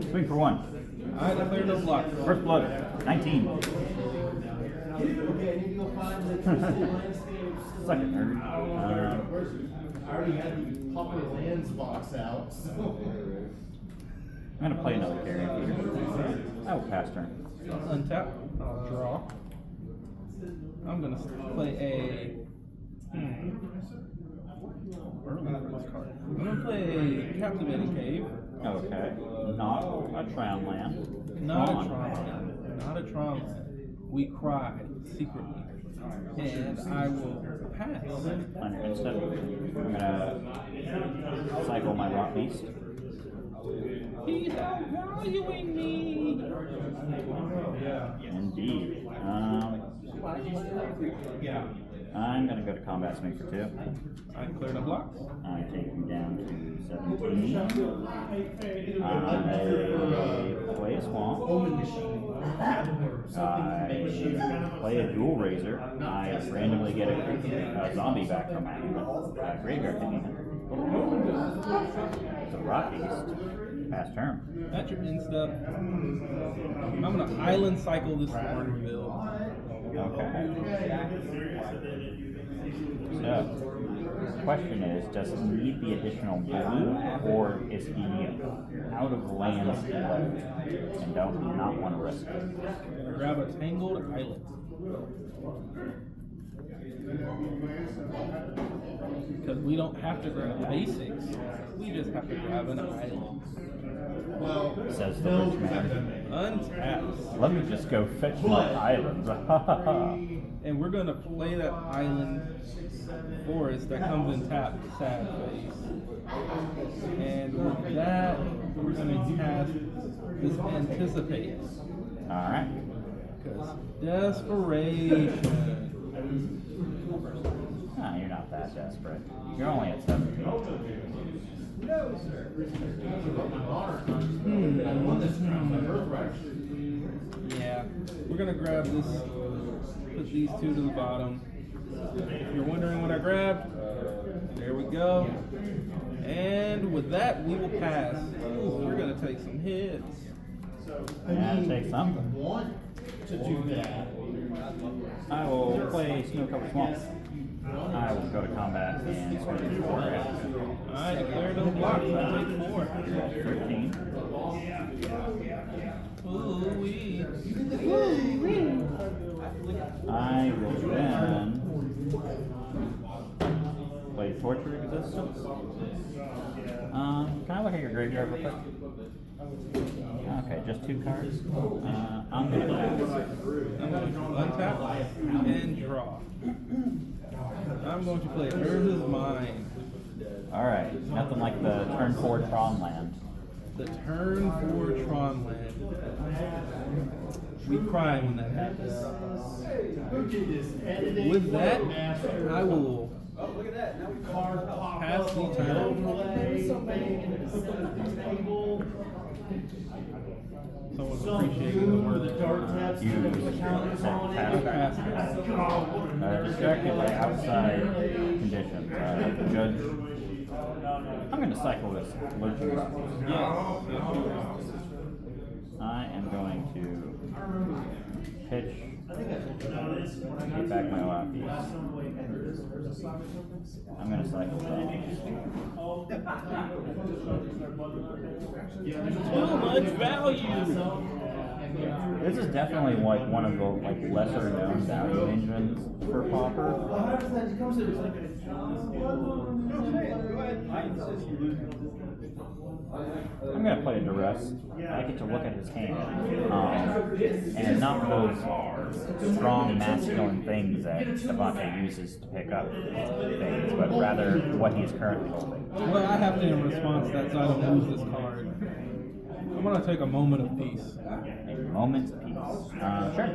Speaker 2: swing for 1.
Speaker 3: I declare no block.
Speaker 2: First blood. 19. Suck it, nerd.
Speaker 5: I already had the Pauper lands box out, so.
Speaker 2: I'm gonna play another carrion feeder. I will pass turn.
Speaker 3: Untap. I'll draw. I'm gonna play a. Where am I for this card? I'm gonna play a Captivating Cave.
Speaker 2: Okay. Not a Tron land.
Speaker 3: Not a Tron land. Not a Tron land. We cried secretly. And I will pass.
Speaker 2: On your instep. I'm gonna cycle my Rock Beast.
Speaker 3: He's outvaluing me.
Speaker 2: Indeed. I'm gonna go to combat swing for 2.
Speaker 3: I cleared a block.
Speaker 2: I take you down to 17. I play a swamp. I play a dual razor. I randomly get a zombie back from my graveyard hand. It's a Rock Beast. Pass turn.
Speaker 3: That's your instep. I'm gonna island cycle this Greenville.
Speaker 2: Okay. So, the question is, does he need the additional blue, or is he out of lands and don't not want to risk it?
Speaker 3: Grab a Tangled Island. Because we don't have to grab basics, we just have to grab an island.
Speaker 2: Says the rich man.
Speaker 3: Untaps.
Speaker 2: Let me just go fetch my islands.
Speaker 3: And we're gonna play that island forest that comes in tap, sad face. And with that, we're gonna cast this Anticipate.
Speaker 2: Alright.
Speaker 3: Because desperation.
Speaker 2: Ah, you're not that desperate. You're only at 17.
Speaker 3: Yeah, we're gonna grab this Put these two to the bottom. If you're wondering what I grabbed, there we go. And with that, we will pass. Ooh, we're gonna take some hits.
Speaker 1: And take something.
Speaker 5: Want to do that?
Speaker 1: I will play Snow-Covered Swamp. I will go to combat and swing 4 after.
Speaker 3: I declare no blocks. I take 4.
Speaker 1: 13.
Speaker 3: Ooh-wee.
Speaker 1: I will then play Torture Existence. Can I look at your graveyard real quick? Okay, just 2 cards. I'm gonna pass.
Speaker 3: I'm going to untap and draw. I'm going to play Urza's Mind.
Speaker 1: Alright, nothing like the turn 4 Tron land.
Speaker 3: The turn 4 Tron land. We cry when that happens. With that, I will pass the turn. Someone's appreciating the word that
Speaker 1: You pass. Distracted by outside conditions. Judge. I'm going to cycle this. Lurching.
Speaker 3: Yes.
Speaker 1: I am going to pitch. Get back my OP. I'm going to cycle
Speaker 3: Too much value.
Speaker 1: This is definitely like one of the lesser known value engines for Pauper. I'm gonna play a Duress. I get to look at his hand, and not those strong masculine things that Devante uses to pick up things, but rather what he's currently holding.
Speaker 3: Well, I have to, in response to that, so I don't lose this card. I'm gonna take a moment of peace.
Speaker 1: A moment's peace. Sure.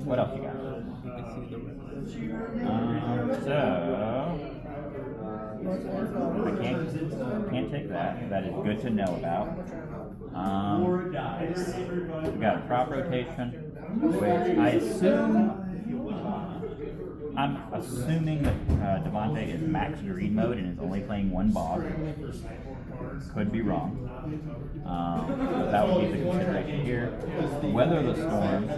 Speaker 1: What else you got? I can't take that. That is good to know about. We got a prop rotation, which I'm assuming that Devante is max green mode and is only playing 1 bog. Could be wrong. But that would be the consideration here. Weather the storm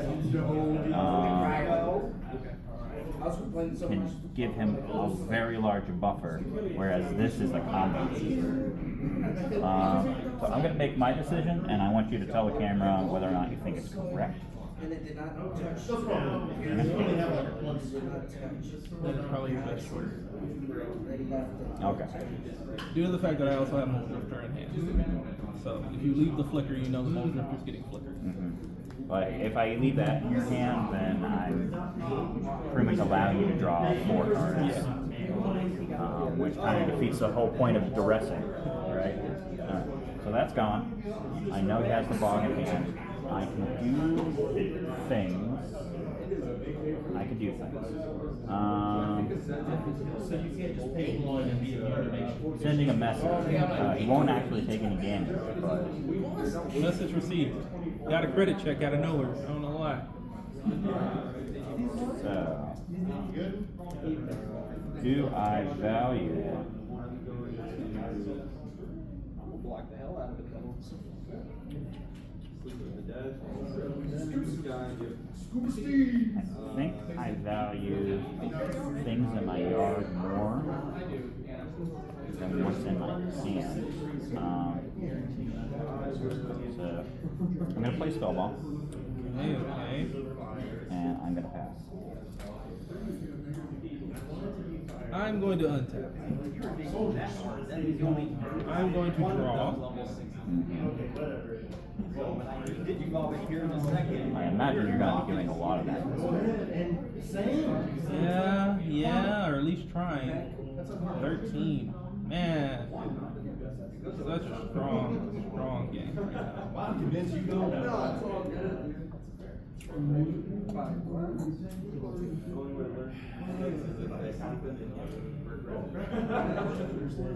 Speaker 1: can give him a very large buffer, whereas this is a combo. So I'm going to make my decision, and I want you to tell the camera whether or not you think it's correct.
Speaker 7: And it did not touch.
Speaker 3: That is probably your best choice.
Speaker 1: Okay.
Speaker 3: Due to the fact that I also have Mold Drifter in hand. So if you leave the flicker, you know the Mold Drifter's getting flickered.
Speaker 1: But if I leave that in your hand, then I'm pretty much allowing you to draw 4 cards, which kind of defeats the whole point of duressing, right? So that's gone. I know he has the bog in hand. I can do things. Sending a message. He won't actually take any damage, but
Speaker 3: Message received. Got a credit check out of nowhere. I don't know why.
Speaker 1: so do I value?
Speaker 6: Block the hell out of it though.
Speaker 1: I think I value things in my yard more than what's in my hand. So I'm gonna play Spellball,
Speaker 3: Okay.
Speaker 1: and I'm gonna pass.
Speaker 3: I'm going to untap. I'm going to draw.
Speaker 1: I imagine you're gonna be doing a lot of that.
Speaker 3: Yeah, or at least trying. 13. Man. Such a strong game.
Speaker 5: I'm convinced you don't know.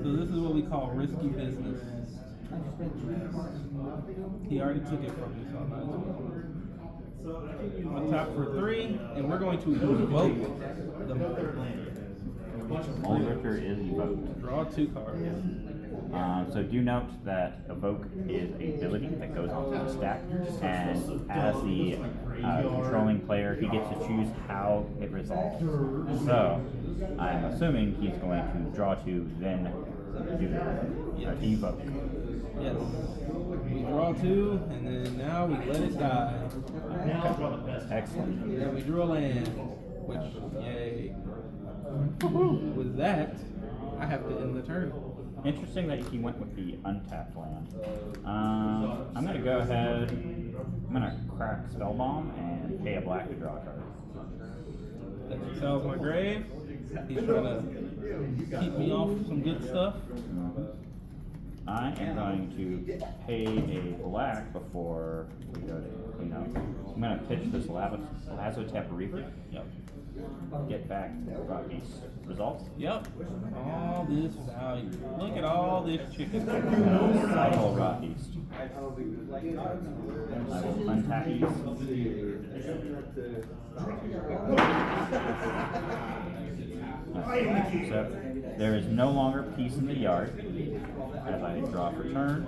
Speaker 3: So this is what we call risky business. He already took it from me, so I might as well. I'm gonna tap for 3, and we're going to evoke the
Speaker 2: Moldraker is evoked.
Speaker 3: draw 2 cards.
Speaker 2: So do note that evoke is a ability that goes onto the stack, and as the controlling player, he gets to choose how it resolves. So I'm assuming he's going to draw 2, then do evoke.
Speaker 3: Yes. We draw 2, and then now we let it die.
Speaker 2: Excellent.
Speaker 3: And then we drew a land, which, yay. With that, I have to end the turn.
Speaker 2: Interesting that he went with the untapped land. I'm going to go ahead. I'm going to crack Spellbomb and pay a black to draw a card.
Speaker 3: That sells my grave. He's trying to keep me off some good stuff.
Speaker 2: I am going to pay a black before we go to clean up. I'm going to pitch this Lazotep Reaper.
Speaker 3: Yep.
Speaker 2: Get back to Rock Beast results.
Speaker 3: Yep. All this value. Look at all this chicken.
Speaker 2: Cycle Rock Beast. I will untap these. So there is no longer peace in the yard. As I draw for turn,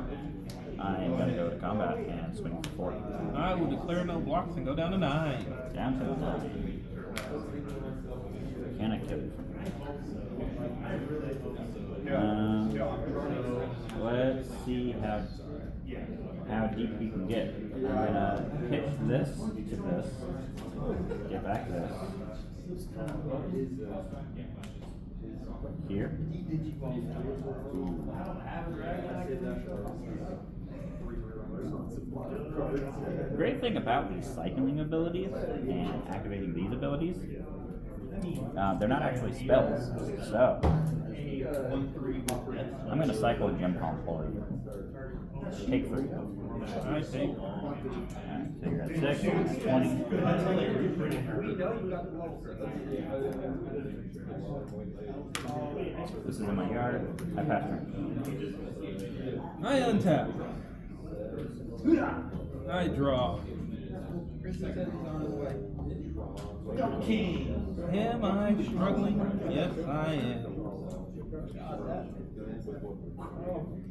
Speaker 2: I am going to go to combat and swing for 4.
Speaker 3: I will declare no blocks and go down to 9.
Speaker 2: Down to the 9. Can I kill it? Let's see how deep we can get. I'm gonna pitch this to this. Get back this. Here. Great thing about these cycling abilities and activating these abilities, they're not actually spells. So I'm going to cycle a Gem Palm for you. Take 3.
Speaker 3: I take.
Speaker 2: So you're at 6, 20. This is in my yard. I pass turn.
Speaker 3: I untap. I draw. Am I struggling? Yes, I am.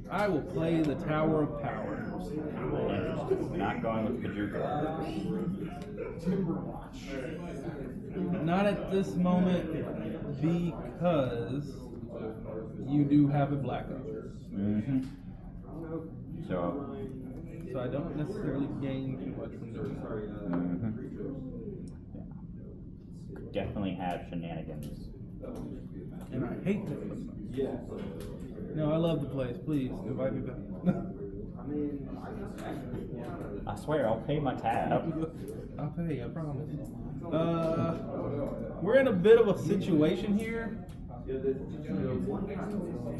Speaker 3: I will play the Tower of Power.
Speaker 2: Not going with Pajuka.
Speaker 3: Not at this moment, because you do have a blackout.
Speaker 2: Mm-hmm. So
Speaker 3: I don't necessarily gain too much from doing that.
Speaker 2: mm-hmm. Definitely have shenanigans.
Speaker 3: And I hate this place. No, I love the place. Please, invite me back.
Speaker 2: I swear, I'll pay my tab.
Speaker 3: I'll pay, I promise. We're in a bit of a situation here.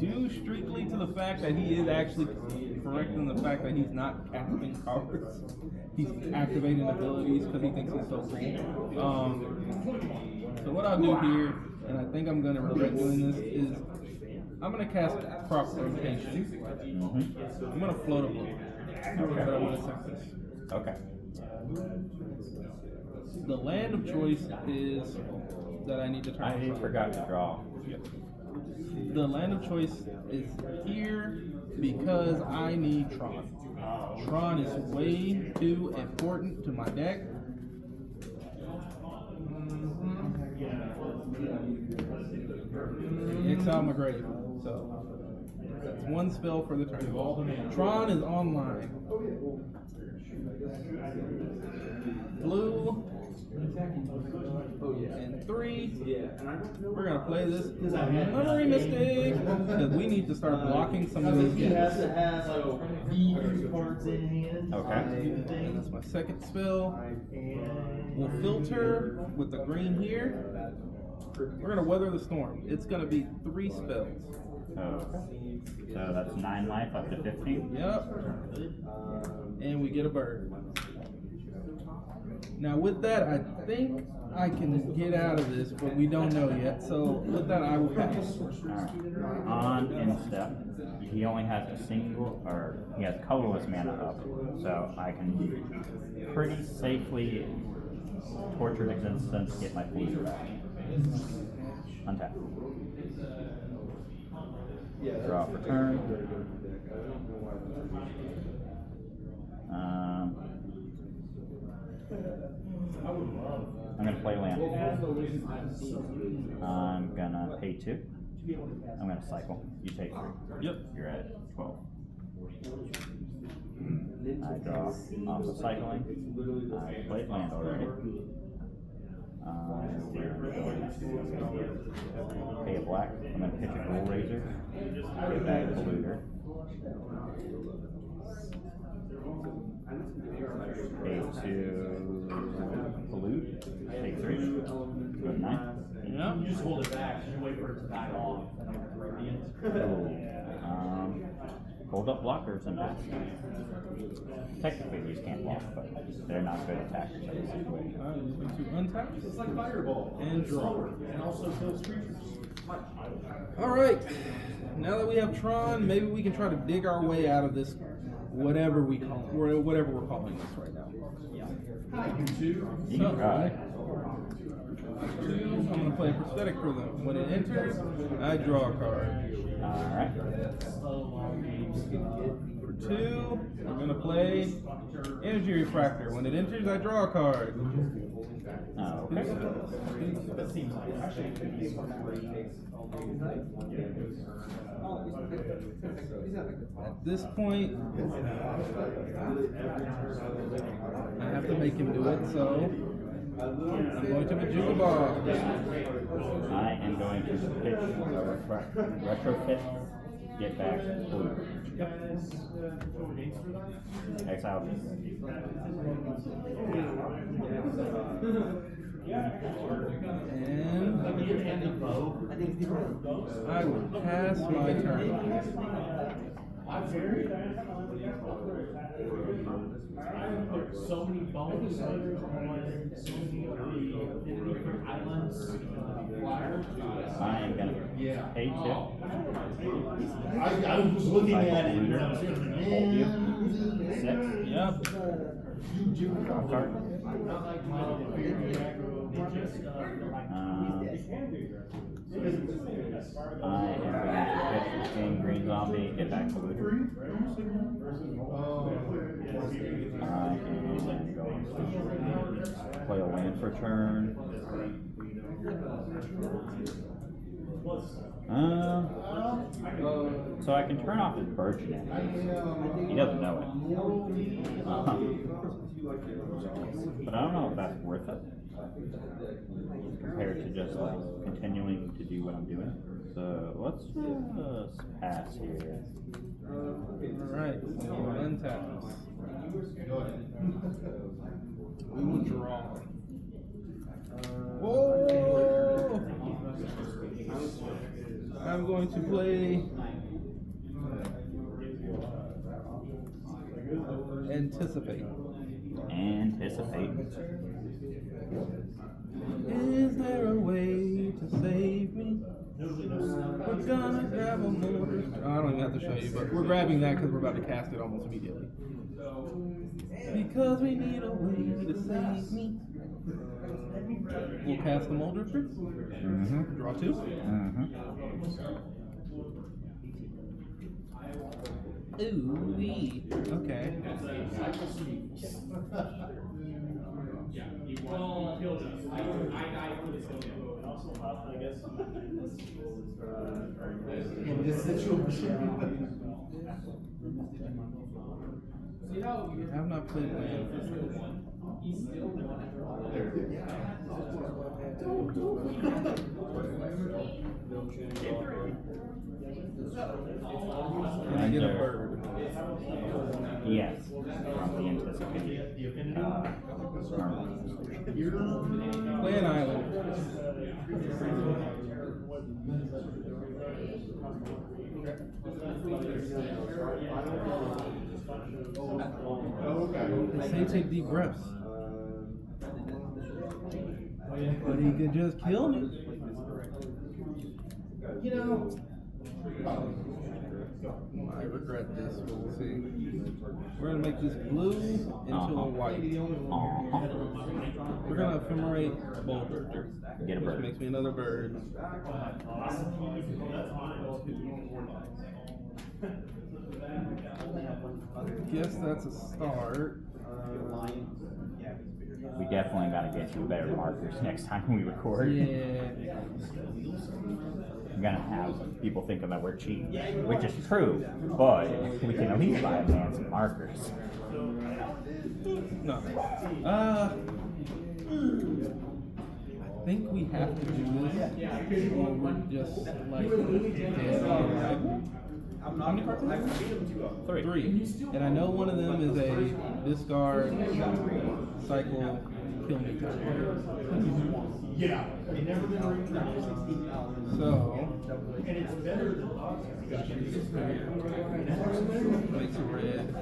Speaker 3: Due strictly to the fact that he is actually correct in the fact that he's not casting cards. He's activating abilities because he thinks it's so cool. So what I'll do here, and I think I'm going to regret doing this, is I'm going to cast Crop Rotation. I'm going to float a book. But I'm going to sack this.
Speaker 2: Okay.
Speaker 3: The land of choice is that I need to turn.
Speaker 2: I forgot to draw.
Speaker 3: The land of choice is here because I need Tron. Tron is way too important to my deck. Exile my grave. So that's 1 spell for the turn. Tron is online. Blue and 3. We're gonna play this memory mistake because we need to start blocking some of these
Speaker 5: He has
Speaker 3: guys.
Speaker 5: to have these cards in hand.
Speaker 2: Okay.
Speaker 3: That's my second spell. We'll filter with the green here. We're gonna weather the storm. It's gonna be 3 spells.
Speaker 2: Okay. So that's 9 life up to 15.
Speaker 3: Yep. And we get a bird. Now with that, I think I can get out of this, but we don't know yet. So with that, I will pass.
Speaker 2: Alright. On instep, he only has a single, or he has colorless mana up, so I can pretty safely tortured existence, get my polluter back. Untap. Draw for turn. I'm gonna play land. I'm gonna pay 2. I'm gonna cycle. You take 3.
Speaker 3: Yep.
Speaker 2: You're at 12. I draw off the cycling. I played land already. Pay a black. I'm gonna pitch a Ghoul Razor. Get back polluter. Pay 2 pollute. Take 3. Go to 9.
Speaker 3: Yep.
Speaker 4: You just hold it back, you wait for it to die off, and then
Speaker 2: Hold up blockers and pass. Technically these can't block, but they're not good attackers in this situation.
Speaker 3: I'm going to untap
Speaker 4: it's like Fireball.
Speaker 3: and draw.
Speaker 4: And also kills creatures.
Speaker 3: All right. Now that we have Tron, maybe we can try to dig our way out of this, whatever we call it, or whatever we're calling this right now.
Speaker 2: You can try.
Speaker 3: I'm going to play Prosthetic Prism. When it enters, I draw a card.
Speaker 2: Alright.
Speaker 3: For 2, I'm going to play Energy Refractor. When it enters, I draw a card.
Speaker 2: Okay.
Speaker 4: That seems like actually it could be
Speaker 3: At this point, I have to make him do it, so I'm going to Majuka Ball.
Speaker 2: I am going to pitch retrofit, get back blue. Exile.
Speaker 3: And I will pass my turn.
Speaker 4: so many bones on so many of the different islands.
Speaker 2: I am going to pay 2.
Speaker 5: I was looking at it. And I was
Speaker 2: Hold you. 6.
Speaker 3: Yep.
Speaker 2: Draw card. I am going to pitch this game green zombie, get back to looter. I am going to play a land for turn. So I can turn off his birch net. He doesn't know it. But I don't know if that's worth it compared to just like continuing to do what I'm doing. So let's just pass here.
Speaker 3: Alright, so untap. We will draw. Whoa! I'm going to play Anticipate.
Speaker 2: Anticipate.
Speaker 3: Is there a way to save me? We're gonna grab a mortar. I don't even have to show you, but we're grabbing that because we're about to cast it almost immediately. Because we need a way to save me. We'll cast the Molder first. Draw 2. Ooh wee. Okay. I have not played land for so long. Can I get a bird?
Speaker 2: Yes, from the anticipated.
Speaker 3: Play an island. They say take deep breaths. But he could just kill me.
Speaker 5: You know,
Speaker 3: I regret this. We'll see. We're gonna make this blue into a white. We're gonna ephemerate a bull drifter.
Speaker 1: Get a
Speaker 3: Which
Speaker 1: bird.
Speaker 3: makes me another bird. Guess that's a start.
Speaker 1: We definitely gotta get you better markers next time we record.
Speaker 3: Yeah.
Speaker 1: We're gonna have people thinking that we're cheating, which is true, but we can at least buy a man some markers.
Speaker 3: No. I think we have to do this, or we're just like dead on arrival. How many cards? Three. And I know one of them is a discard, cycle, kill me card.
Speaker 5: yeah, they never been reproduced.
Speaker 3: So,
Speaker 5: And it's better than
Speaker 3: makes it red.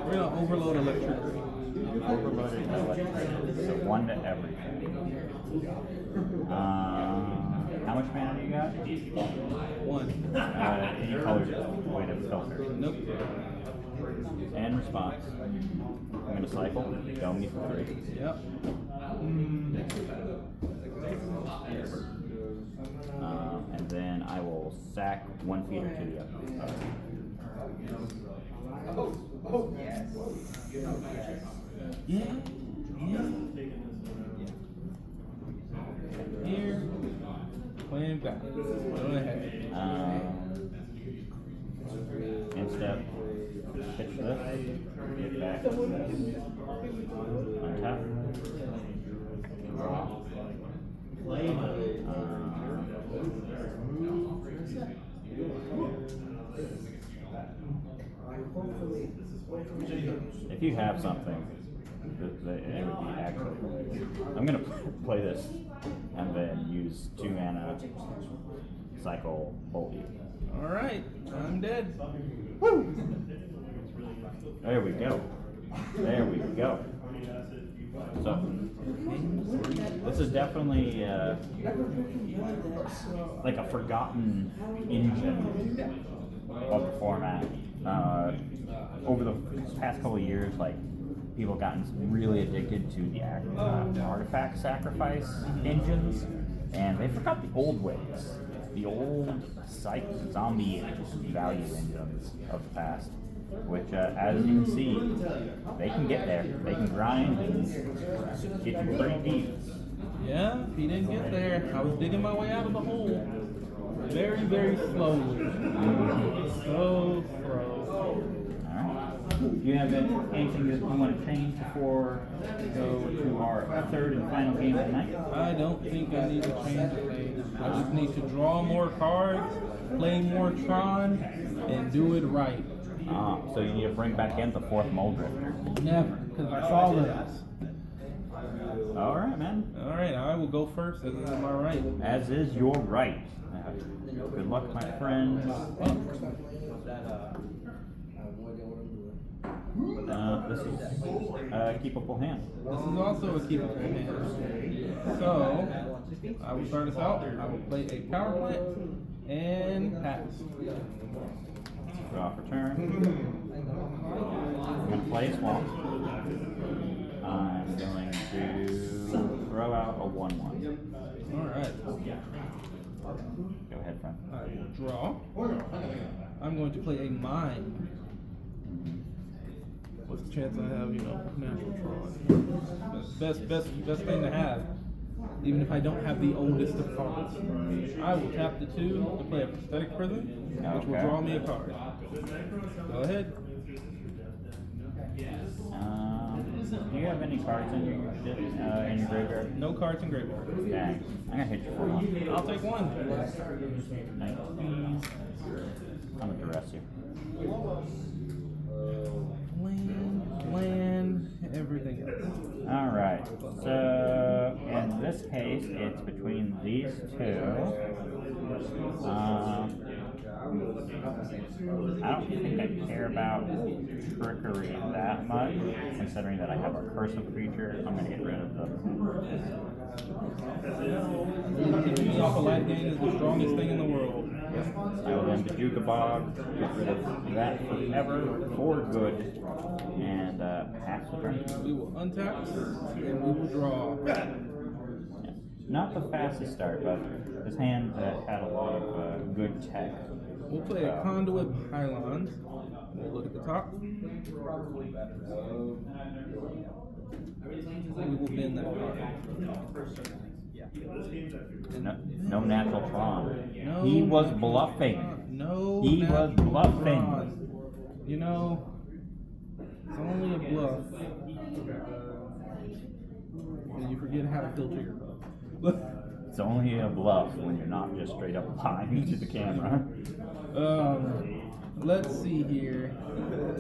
Speaker 3: We're gonna overload electricity.
Speaker 1: Overloaded electricity, so one to everything. How much mana do you got?
Speaker 3: One.
Speaker 1: Any color way to filter.
Speaker 3: Nope.
Speaker 1: And response. I'm gonna cycle. Go me for 3.
Speaker 3: Yep.
Speaker 1: And then I will sack 1 feeder to the other.
Speaker 3: Yeah. Here. Playing back. Go ahead.
Speaker 1: Instep. Pitch this. Get back. Untap. Draw. If you have something, it would be actually. I'm gonna play this and then use 2 mana, cycle, bolt you.
Speaker 3: Alright, I'm dead.
Speaker 1: Woo! There we go. There we go. So, this is definitely like a forgotten engine of the format. Over the past couple of years, like, people have gotten really addicted to the artifact sacrifice engines, and they forgot the old ways, the old zombie value engines of the past, which, as you can see, they can get there. They can grind and get you pretty deep.
Speaker 3: Yeah, he didn't get there. I was digging my way out of the hole. Very, very slowly. So slow.
Speaker 1: Do you have anything that you want to change before we go to our 3rd and final game of the night?
Speaker 3: I don't think I need to change a thing. I just need to draw more cards, play more Tron, and do it right.
Speaker 1: So you need to bring back in the 4th Mole Drifter.
Speaker 3: Never, because I saw those.
Speaker 1: Alright, man.
Speaker 3: Alright, I will go first, as is my right.
Speaker 1: As is your right. Good luck, my friends. This is a keepable hand.
Speaker 3: This is also a keepable hand. So, I will start us out. I will play a power plant and pass.
Speaker 1: Draw for turn. I'm going to play a swamp. I'm going to throw out a 1/1.
Speaker 3: Alright.
Speaker 1: Go ahead, friend.
Speaker 3: I will draw. I'm going to play a mine. What's the chance I have, natural Tron? Best thing to have. Even if I don't have the oldest of cards. I will tap the 2 to play a Prosthetic Prison, which will draw me a card. Go ahead.
Speaker 1: Do you have any cards in your graveyard?
Speaker 3: No cards in graveyard.
Speaker 1: Dang. I'm gonna hit you for 1.
Speaker 3: I'll take 1.
Speaker 1: 19. I'm gonna duress you.
Speaker 3: Land, everything else.
Speaker 1: Alright, so in this case, it's between these 2. I don't think I care about trickery that much, considering that I have a cursive creature. I'm going to get rid of the
Speaker 3: life gain is the strongest thing in the world.
Speaker 2: I will then Bajuka Bog, get rid of that forever, for good, and pass the turn.
Speaker 3: We will untap and we will draw.
Speaker 2: Not the fastest start, but his hand had a lot of good tech.
Speaker 3: We'll play a Conduit Pylons. We'll look at the top. We will bend that card.
Speaker 2: No natural Tron.
Speaker 3: No
Speaker 2: He was
Speaker 3: natural
Speaker 2: bluffing.
Speaker 3: Tron. No
Speaker 2: He was
Speaker 3: natural
Speaker 2: bluffing.
Speaker 3: Tron. You know, it's only a bluff. And you forget how to filter your bluff.
Speaker 2: It's only a bluff when you're not just straight up lying to the camera.
Speaker 3: Let's see here.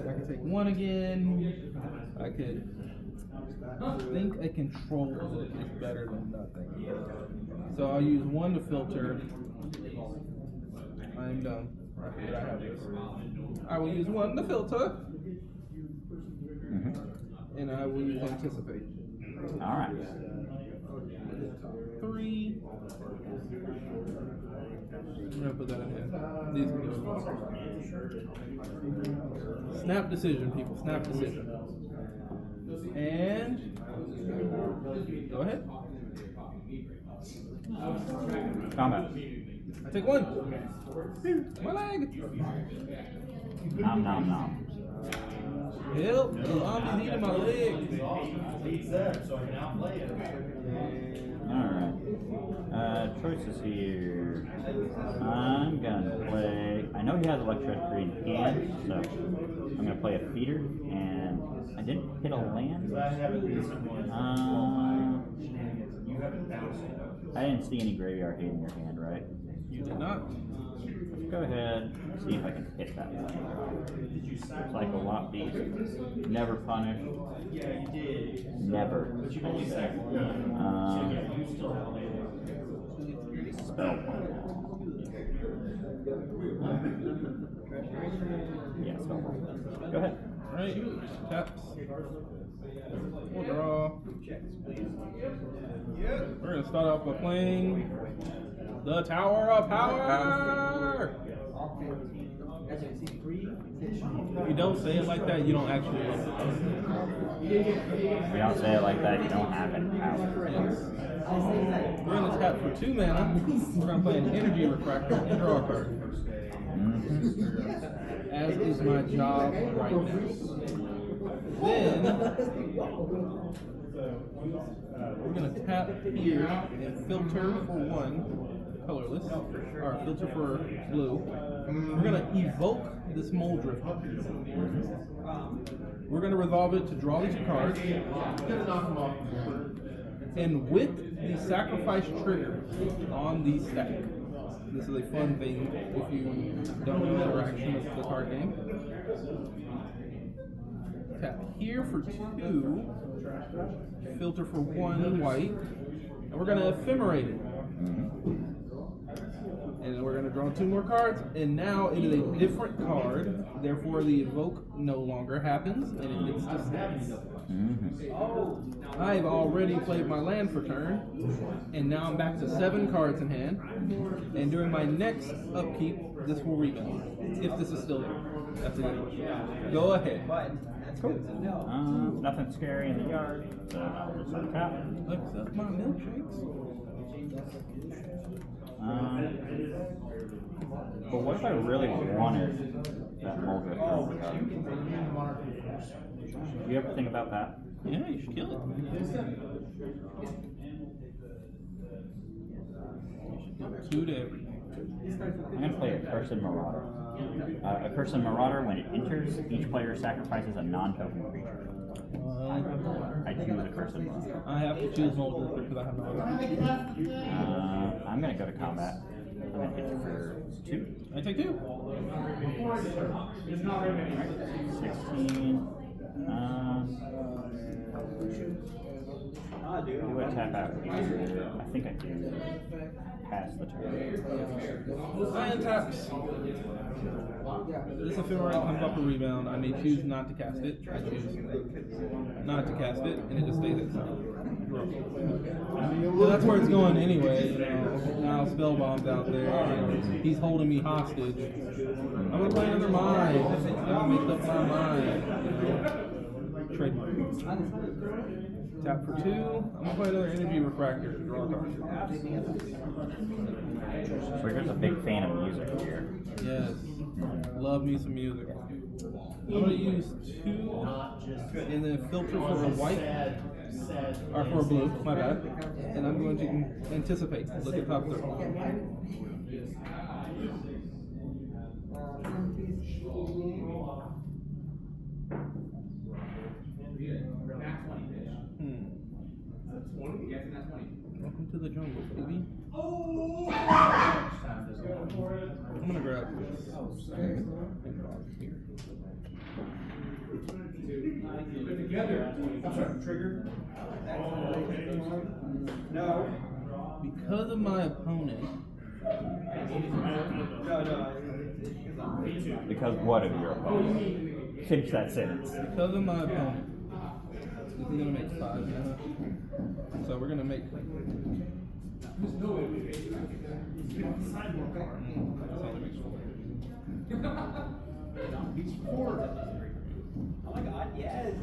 Speaker 3: I can take one again. I could. I think a control is better than nothing. So I'll use one to filter. I'm done. I forget I have this. I will use one to filter. And I will use anticipate.
Speaker 2: Alright.
Speaker 3: 3. I'm gonna put that in here. These can go. Snap decision, people. Snap decision. And go ahead.
Speaker 2: Combat.
Speaker 3: I take one. My leg.
Speaker 2: Nom nom nom.
Speaker 3: Help! The zombie's eating my leg.
Speaker 2: Alright. Choices here. I'm gonna play. I know he has electricity in hand, so I'm gonna play a feeder, and I didn't hit a land. I didn't see any graveyard hate in your hand, right?
Speaker 3: You did not.
Speaker 2: Let's go ahead and see if I can hit that one. Looks like a lot beast. Never punished. Never. Spell. Yeah, spell. Go ahead.
Speaker 3: Alright, taps. We'll draw. We're gonna start off by playing the Tower of Power! If you don't say it like that, you don't actually love it.
Speaker 2: If you don't say it like that, you don't have any power.
Speaker 3: Yes. We're gonna tap for 2 mana. We're gonna play an Energy Refractor and draw a card. As is my job right now. Then we're gonna tap here and filter for 1 colorless, or filter for blue. We're gonna evoke this Mold Drifter. We're gonna resolve it to draw these 2 cards. And with the sacrifice trigger on the stack. This is a fun thing if you don't know the interaction of the card game. Tap here for 2, filter for 1 white, and we're going to ephemerate it. And we're going to draw 2 more cards, and now it is a different card, therefore the evoke no longer happens, and it gets to stay. I've already played my land for turn, and now I'm back to 7 cards in hand, and during my next upkeep, this will rebound, if this is still there. That's a good one. Go ahead.
Speaker 2: Cool. Nothing scary in the yard, so I'll just untap.
Speaker 3: Except my milkshakes.
Speaker 2: But what if I really wanted that Mold Drifter? Do you ever think about that?
Speaker 3: Yeah, you should kill it. You should do 2 to everything.
Speaker 2: I'm going to play a Cursed Marauder. A Cursed Marauder, when it enters, each player sacrifices a non-token creature. I choose a Cursed Marauder.
Speaker 3: I have to choose Mold Drifter because I have no other.
Speaker 2: I'm going to go to combat. I'm going to hit you for 2.
Speaker 3: I take 2.
Speaker 2: 16. Do I tap out here? I think I do. Pass the turn.
Speaker 3: I untap. This ephemerate comes up a rebound. I may choose not to cast it. I choose not to cast it, and it just stays inside. Well, that's where it's going anyway. You know, now Spellbomb's out there. And he's holding me hostage. I'm gonna play another mine. I'm gonna make up my mind. You know? Trademark. Tap for 2. I'm gonna play another energy refractor. Draw a card.
Speaker 2: So you're just a big fan of music here.
Speaker 3: Yes. Love me some music. I'm gonna use 2 and then filter for a white. Or for a blue, my bad. And I'm going to anticipate. Look at top 3. Welcome to the jungle, baby. I'm gonna grab this.
Speaker 5: Together. I'm sorry, trigger. No.
Speaker 3: Because of my opponent.
Speaker 2: Because what of your opponent? Finish that sentence.
Speaker 3: Because of my opponent. This is gonna make 5 mana. So we're gonna make.
Speaker 6: Oh my god, yes!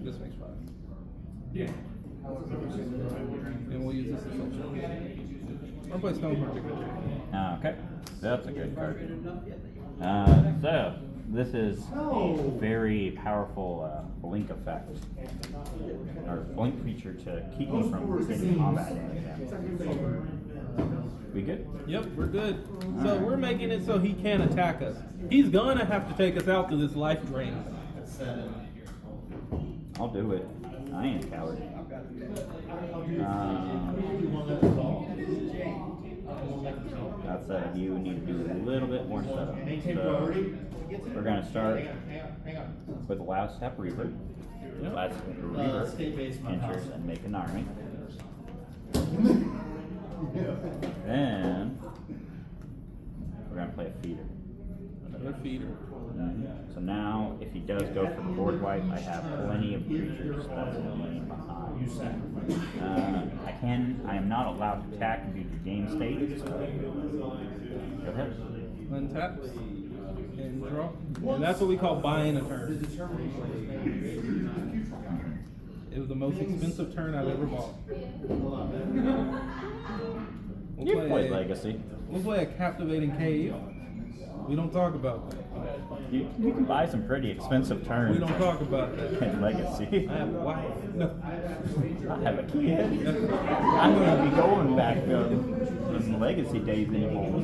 Speaker 3: This makes 5. Yeah. And we'll use this as filter. Or play Stone Particle.
Speaker 2: Okay, that's a good card. So, this is a very powerful blink effect. Or blink feature to keep me from getting combat damage. We good?
Speaker 3: Yep, we're good. So we're making it so he can't attack us. He's gonna have to take us out to this life drain.
Speaker 2: I'll do it. I ain't a coward. That said, you need to do a little bit more setup. So we're gonna start with Last Step Reaver. Last Step Reaver enters and make an army. Then we're gonna play a feeder.
Speaker 3: Another feeder.
Speaker 2: So now, if he does go for the board wipe, I have plenty of creatures that's laying behind. I am not allowed to attack due to game state. So go ahead.
Speaker 3: Untaps and draw. And that's what we call buying a turn. It was the most expensive turn I've ever bought.
Speaker 2: You've played Legacy.
Speaker 3: We'll play a captivating cave. We don't talk about that.
Speaker 2: You can buy some pretty expensive turns.
Speaker 3: We don't talk about that.
Speaker 2: In Legacy.
Speaker 3: I have a wife. No.
Speaker 2: I have a kid. I'm going to be going back to Legacy days anymore.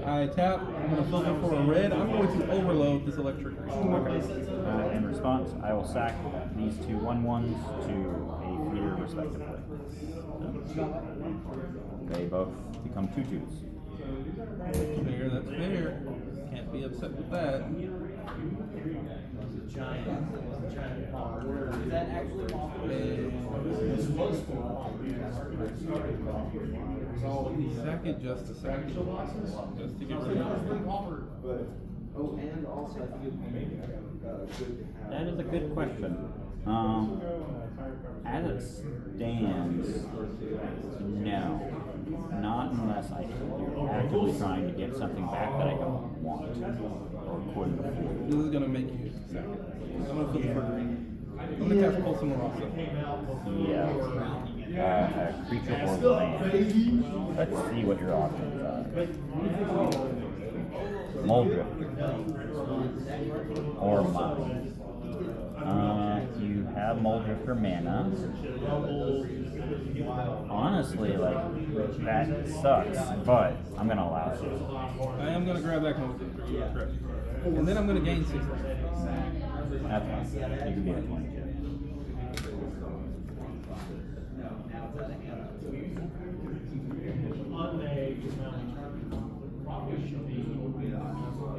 Speaker 3: I tap. I'm going to filter for a red. I'm going to overload this electric.
Speaker 2: Okay. In response, I will sack these 2 1/1s to a feeder respectively. They both become 2/2s.
Speaker 3: Fair, that's fair. Can't be upset with that.
Speaker 6: Is that actually possible?
Speaker 3: Sack it just a second. Just to get rid of it.
Speaker 2: That is a good question. As it stands, no. Not unless you're actively trying to get something back that I don't want or couldn't afford.
Speaker 3: This is going to make you sack it. I'm going to flip for green. I'm going to cast Pulse and also.
Speaker 2: Yeah. A creature or land. Let's see what your options are. Moldrift. Or mine. You have Moldrifter mana. Honestly, like, that sucks, but I'm gonna allow it.
Speaker 3: I am going to grab that Moldrifter. Yeah. Correct. And then I'm going to gain 6.
Speaker 2: That's fine. You can be at 22.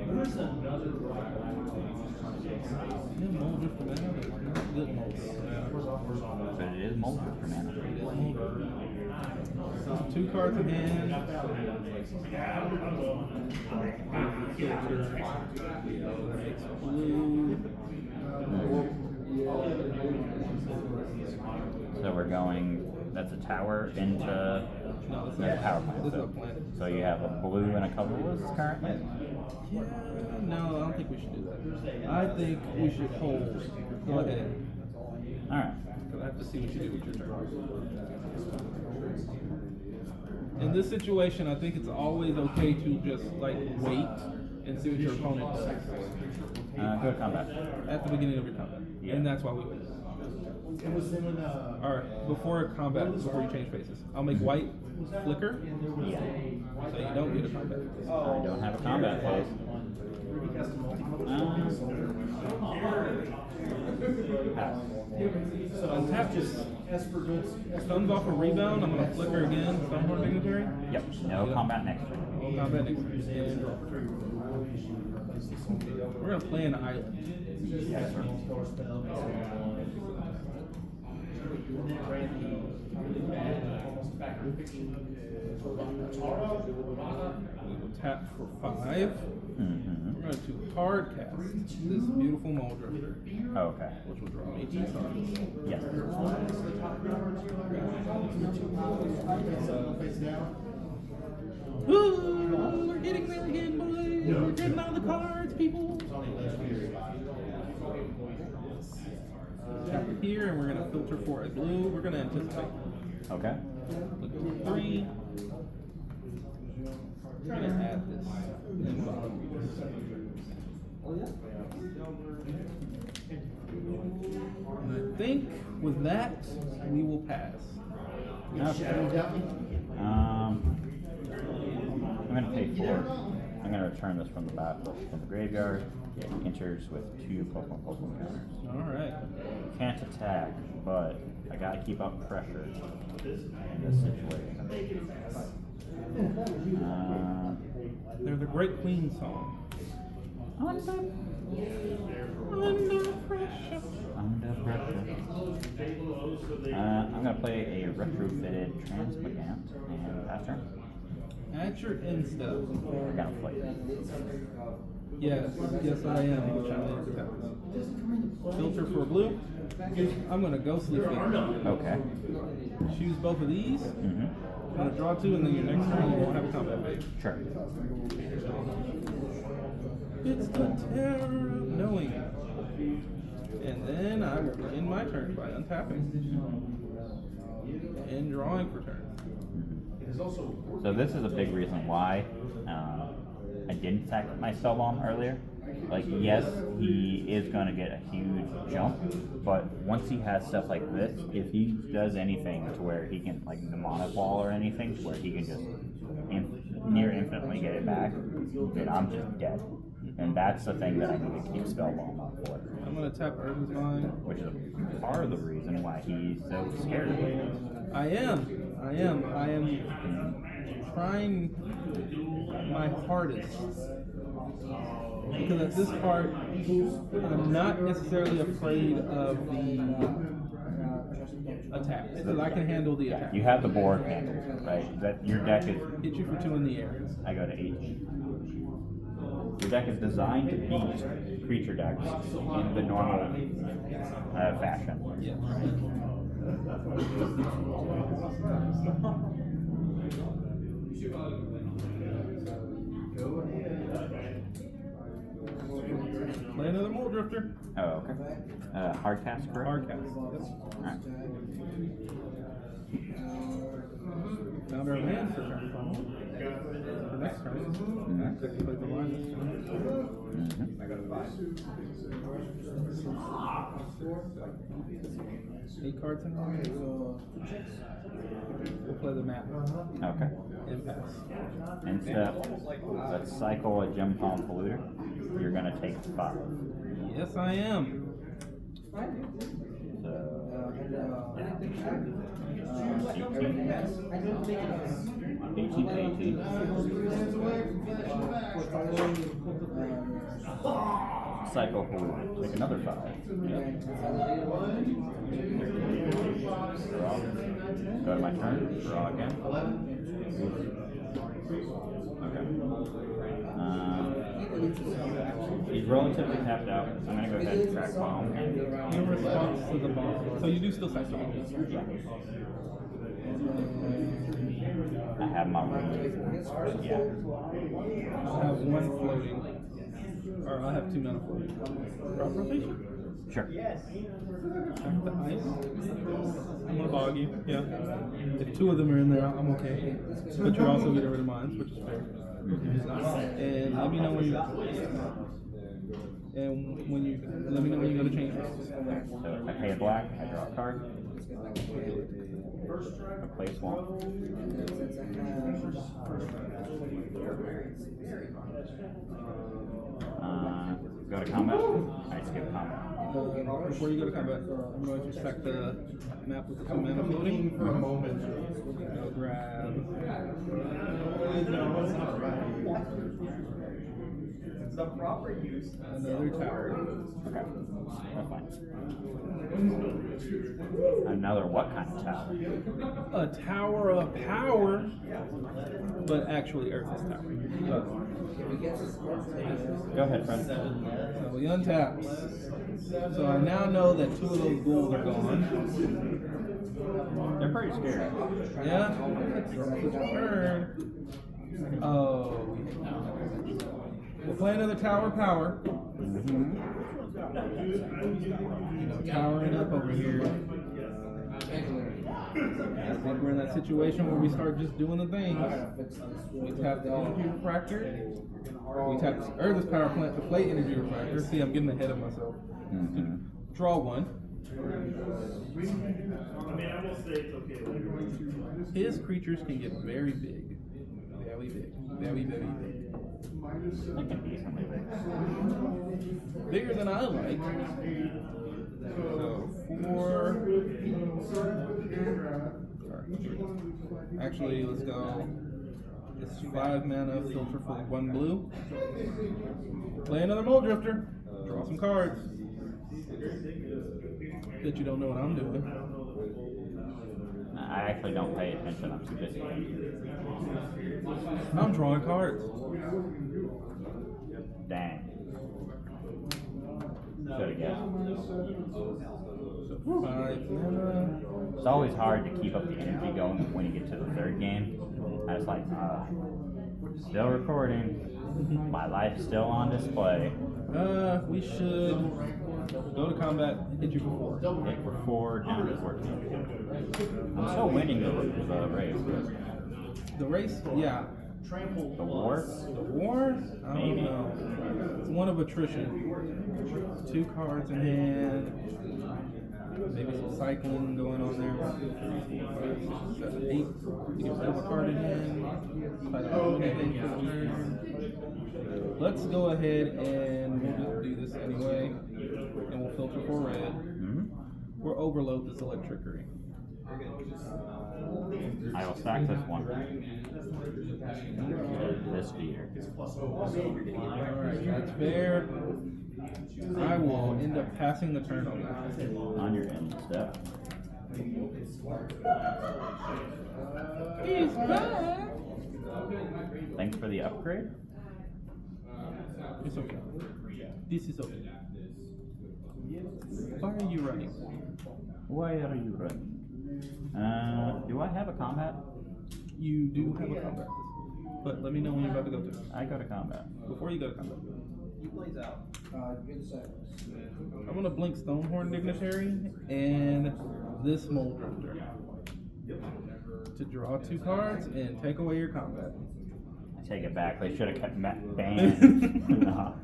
Speaker 4: There's another
Speaker 2: But it is Moldrifter mana.
Speaker 3: 2 cards in hand. Blue.
Speaker 2: So we're going, that's a tower into the power plant.
Speaker 3: This is
Speaker 2: So,
Speaker 3: a plant.
Speaker 2: so you have a blue and a colorless currently?
Speaker 3: Yeah, no, I don't think we should do that. I think we should hold. Go ahead.
Speaker 2: Alright.
Speaker 3: Because I have to see what you do with your turn. In this situation, I think it's always okay to just like wait and see what your opponent does
Speaker 2: Go to combat.
Speaker 3: at the beginning of your combat,
Speaker 2: Yeah.
Speaker 3: and that's why we wait.
Speaker 5: It was in
Speaker 3: All right, before combat, before you change faces, I'll make white flicker,
Speaker 2: Yeah.
Speaker 3: so you don't get a combat.
Speaker 2: I don't have a combat phase. Pass.
Speaker 3: Untap
Speaker 5: Esper goods.
Speaker 3: comes off a rebound. I'm gonna flicker again. Stonehorn Dignitary.
Speaker 2: Yep, no combat next turn.
Speaker 3: No combat next turn. We're gonna play an island.
Speaker 2: Yes, sir.
Speaker 3: We will tap for 5.
Speaker 2: Mm-hmm.
Speaker 3: We're going to hard cast this beautiful Moldrifter,
Speaker 2: Okay.
Speaker 3: which will draw 18 cards.
Speaker 2: Yes.
Speaker 3: Ooh, we're getting there again, boys. We're getting all the cards, people. Tap it here, and we're going to filter for a blue. We're going to anticipate.
Speaker 2: Okay.
Speaker 3: Look at 3. We're going to add this. And I think with that, we will pass.
Speaker 2: Okay. I'm gonna pay 4. I'm gonna return this from the from the graveyard. It enters with 2 Pokemon counters.
Speaker 3: Alright.
Speaker 2: Can't attack, but I gotta keep up pressure in this situation.
Speaker 3: They're the Great Queen song. Under pressure.
Speaker 2: Under pressure. I'm gonna play a retrofitted Transmigant and pass turn.
Speaker 3: At your end step.
Speaker 2: We're gonna play.
Speaker 3: Yes, yes I am, which I like. Filter for blue. I'm gonna Ghostly Feet.
Speaker 2: Okay.
Speaker 3: Choose both of these.
Speaker 2: Mm-hmm.
Speaker 3: I'm gonna draw 2, and then your next turn you won't have a combat phase.
Speaker 2: Sure.
Speaker 3: It's the terror of knowing. And then I will begin my turn by untapping and drawing for turn.
Speaker 2: So this is a big reason why I didn't sack my Spellbomb earlier. Like, yes, he is going to get a huge jump, but once he has stuff like this, if he does anything to where he can, like, mnemonic wall or anything, to where he can just near infinitely get it back, then I'm just dead. And that's the thing that I need to keep Spellbomb up for.
Speaker 3: I'm gonna tap Earth's Mind.
Speaker 2: Which is part of the reason why he's so scared of me.
Speaker 3: I am trying my hardest. Because at this part, I'm not necessarily afraid of the attacks. Because I can handle the attack.
Speaker 2: You have the board handled, right? That your deck is.
Speaker 3: Hit you for 2 in the air.
Speaker 2: I go to H. Your deck is designed to beat creature decks in the normal fashion.
Speaker 3: Yeah. Play another Moldrifter.
Speaker 2: Oh, okay. Hard cast, correct?
Speaker 3: Hard cast. Yep.
Speaker 2: Alright.
Speaker 3: Found our land for turn 5. For next turn. Play the line this turn.
Speaker 2: Mm-hmm.
Speaker 3: I got a 5. 8 cards in hand. We'll play the map.
Speaker 2: Okay.
Speaker 3: Impasse.
Speaker 2: Instead, let's cycle a Gem Palm Polluter. You're gonna take 5.
Speaker 3: Yes, I am.
Speaker 2: So 18 to 18. Cycle Polluter. Take another 5. Go to my turn. Draw again. He's relatively tapped out. So I'm gonna go ahead and track bomb.
Speaker 3: In response to the bomb. So you do still sack the bomb.
Speaker 2: Yeah. I have my room. Yeah.
Speaker 3: I have one floating. Or I have 2 mana floating. Drop rotation?
Speaker 2: Sure.
Speaker 3: Check the ice. I'm gonna bog you. Yeah. If 2 of them are in there, I'm okay. But you're also getting rid of mine, which is fair. And let me know when you. And when you let me know when you go to change races.
Speaker 2: So I pay a black. I draw a card. I play a swamp. Go to combat. I skip combat.
Speaker 3: Before you go to combat, I'm going to check the map with the 2 mana floating.
Speaker 5: For a moment.
Speaker 3: I'll grab.
Speaker 5: The proper use.
Speaker 3: Another tower.
Speaker 2: Okay. That's fine. Another what kind of tower?
Speaker 3: A tower of power, but actually Earth is tower.
Speaker 2: Go ahead, friend.
Speaker 3: So we untap. So I now know that 2 of those ghouls are gone.
Speaker 2: They're pretty scary.
Speaker 3: Yeah. Turn. Oh. We'll play another tower power. Towering up over here. I think we're in that situation where we start just doing the things. We tap the energy refractor. We tap this power plant to play energy refractor. See, I'm getting ahead of myself. Draw 1. His creatures can get very big. Very big. Very, very big.
Speaker 2: They can be decently big.
Speaker 3: Bigger than I like. So 4. Actually, let's go. It's 5 mana, filter for 1 blue. Play another Mole Drifter. Draw some cards. Bet you don't know what I'm doing.
Speaker 2: I actually don't pay attention. I'm too busy.
Speaker 3: I'm drawing cards.
Speaker 2: Dang. Should've guessed.
Speaker 3: So 5 mana.
Speaker 2: It's always hard to keep up the energy going when you get to the 3rd game. I was like, still recording. My life's still on display.
Speaker 3: We should go to combat, hit you for 4.
Speaker 2: Hit for 4, down to 14. I'm still winning the race.
Speaker 3: The race? Yeah.
Speaker 2: The war?
Speaker 3: The war? I don't
Speaker 2: Maybe.
Speaker 3: know. It's one of attrition. 2 cards in hand. Maybe some cycling going on there. 3, 4, 5, 6, 7, 8. You get rid of a card in hand. Cycle anything for the turn. Let's go ahead and we'll just do this anyway. And we'll filter for red. We'll overload this electricity.
Speaker 2: I will stack this one. This feeder.
Speaker 3: Alright, that's fair. I will end up passing the turn on that.
Speaker 2: On your end step.
Speaker 3: He's back!
Speaker 2: Thanks for the upgrade.
Speaker 3: It's okay. This is okay. Why are you running?
Speaker 2: Why are you running? Do I have a combat?
Speaker 3: You do have a combat. But let me know when you're about to go to.
Speaker 2: I go to combat.
Speaker 3: Before you go to combat.
Speaker 7: You plays out. You're the second.
Speaker 3: I'm gonna blink Stonehorn Dignitary and this Mole Drifter to draw 2 cards and take away your combat.
Speaker 2: I take it back. They should have kept banned. No.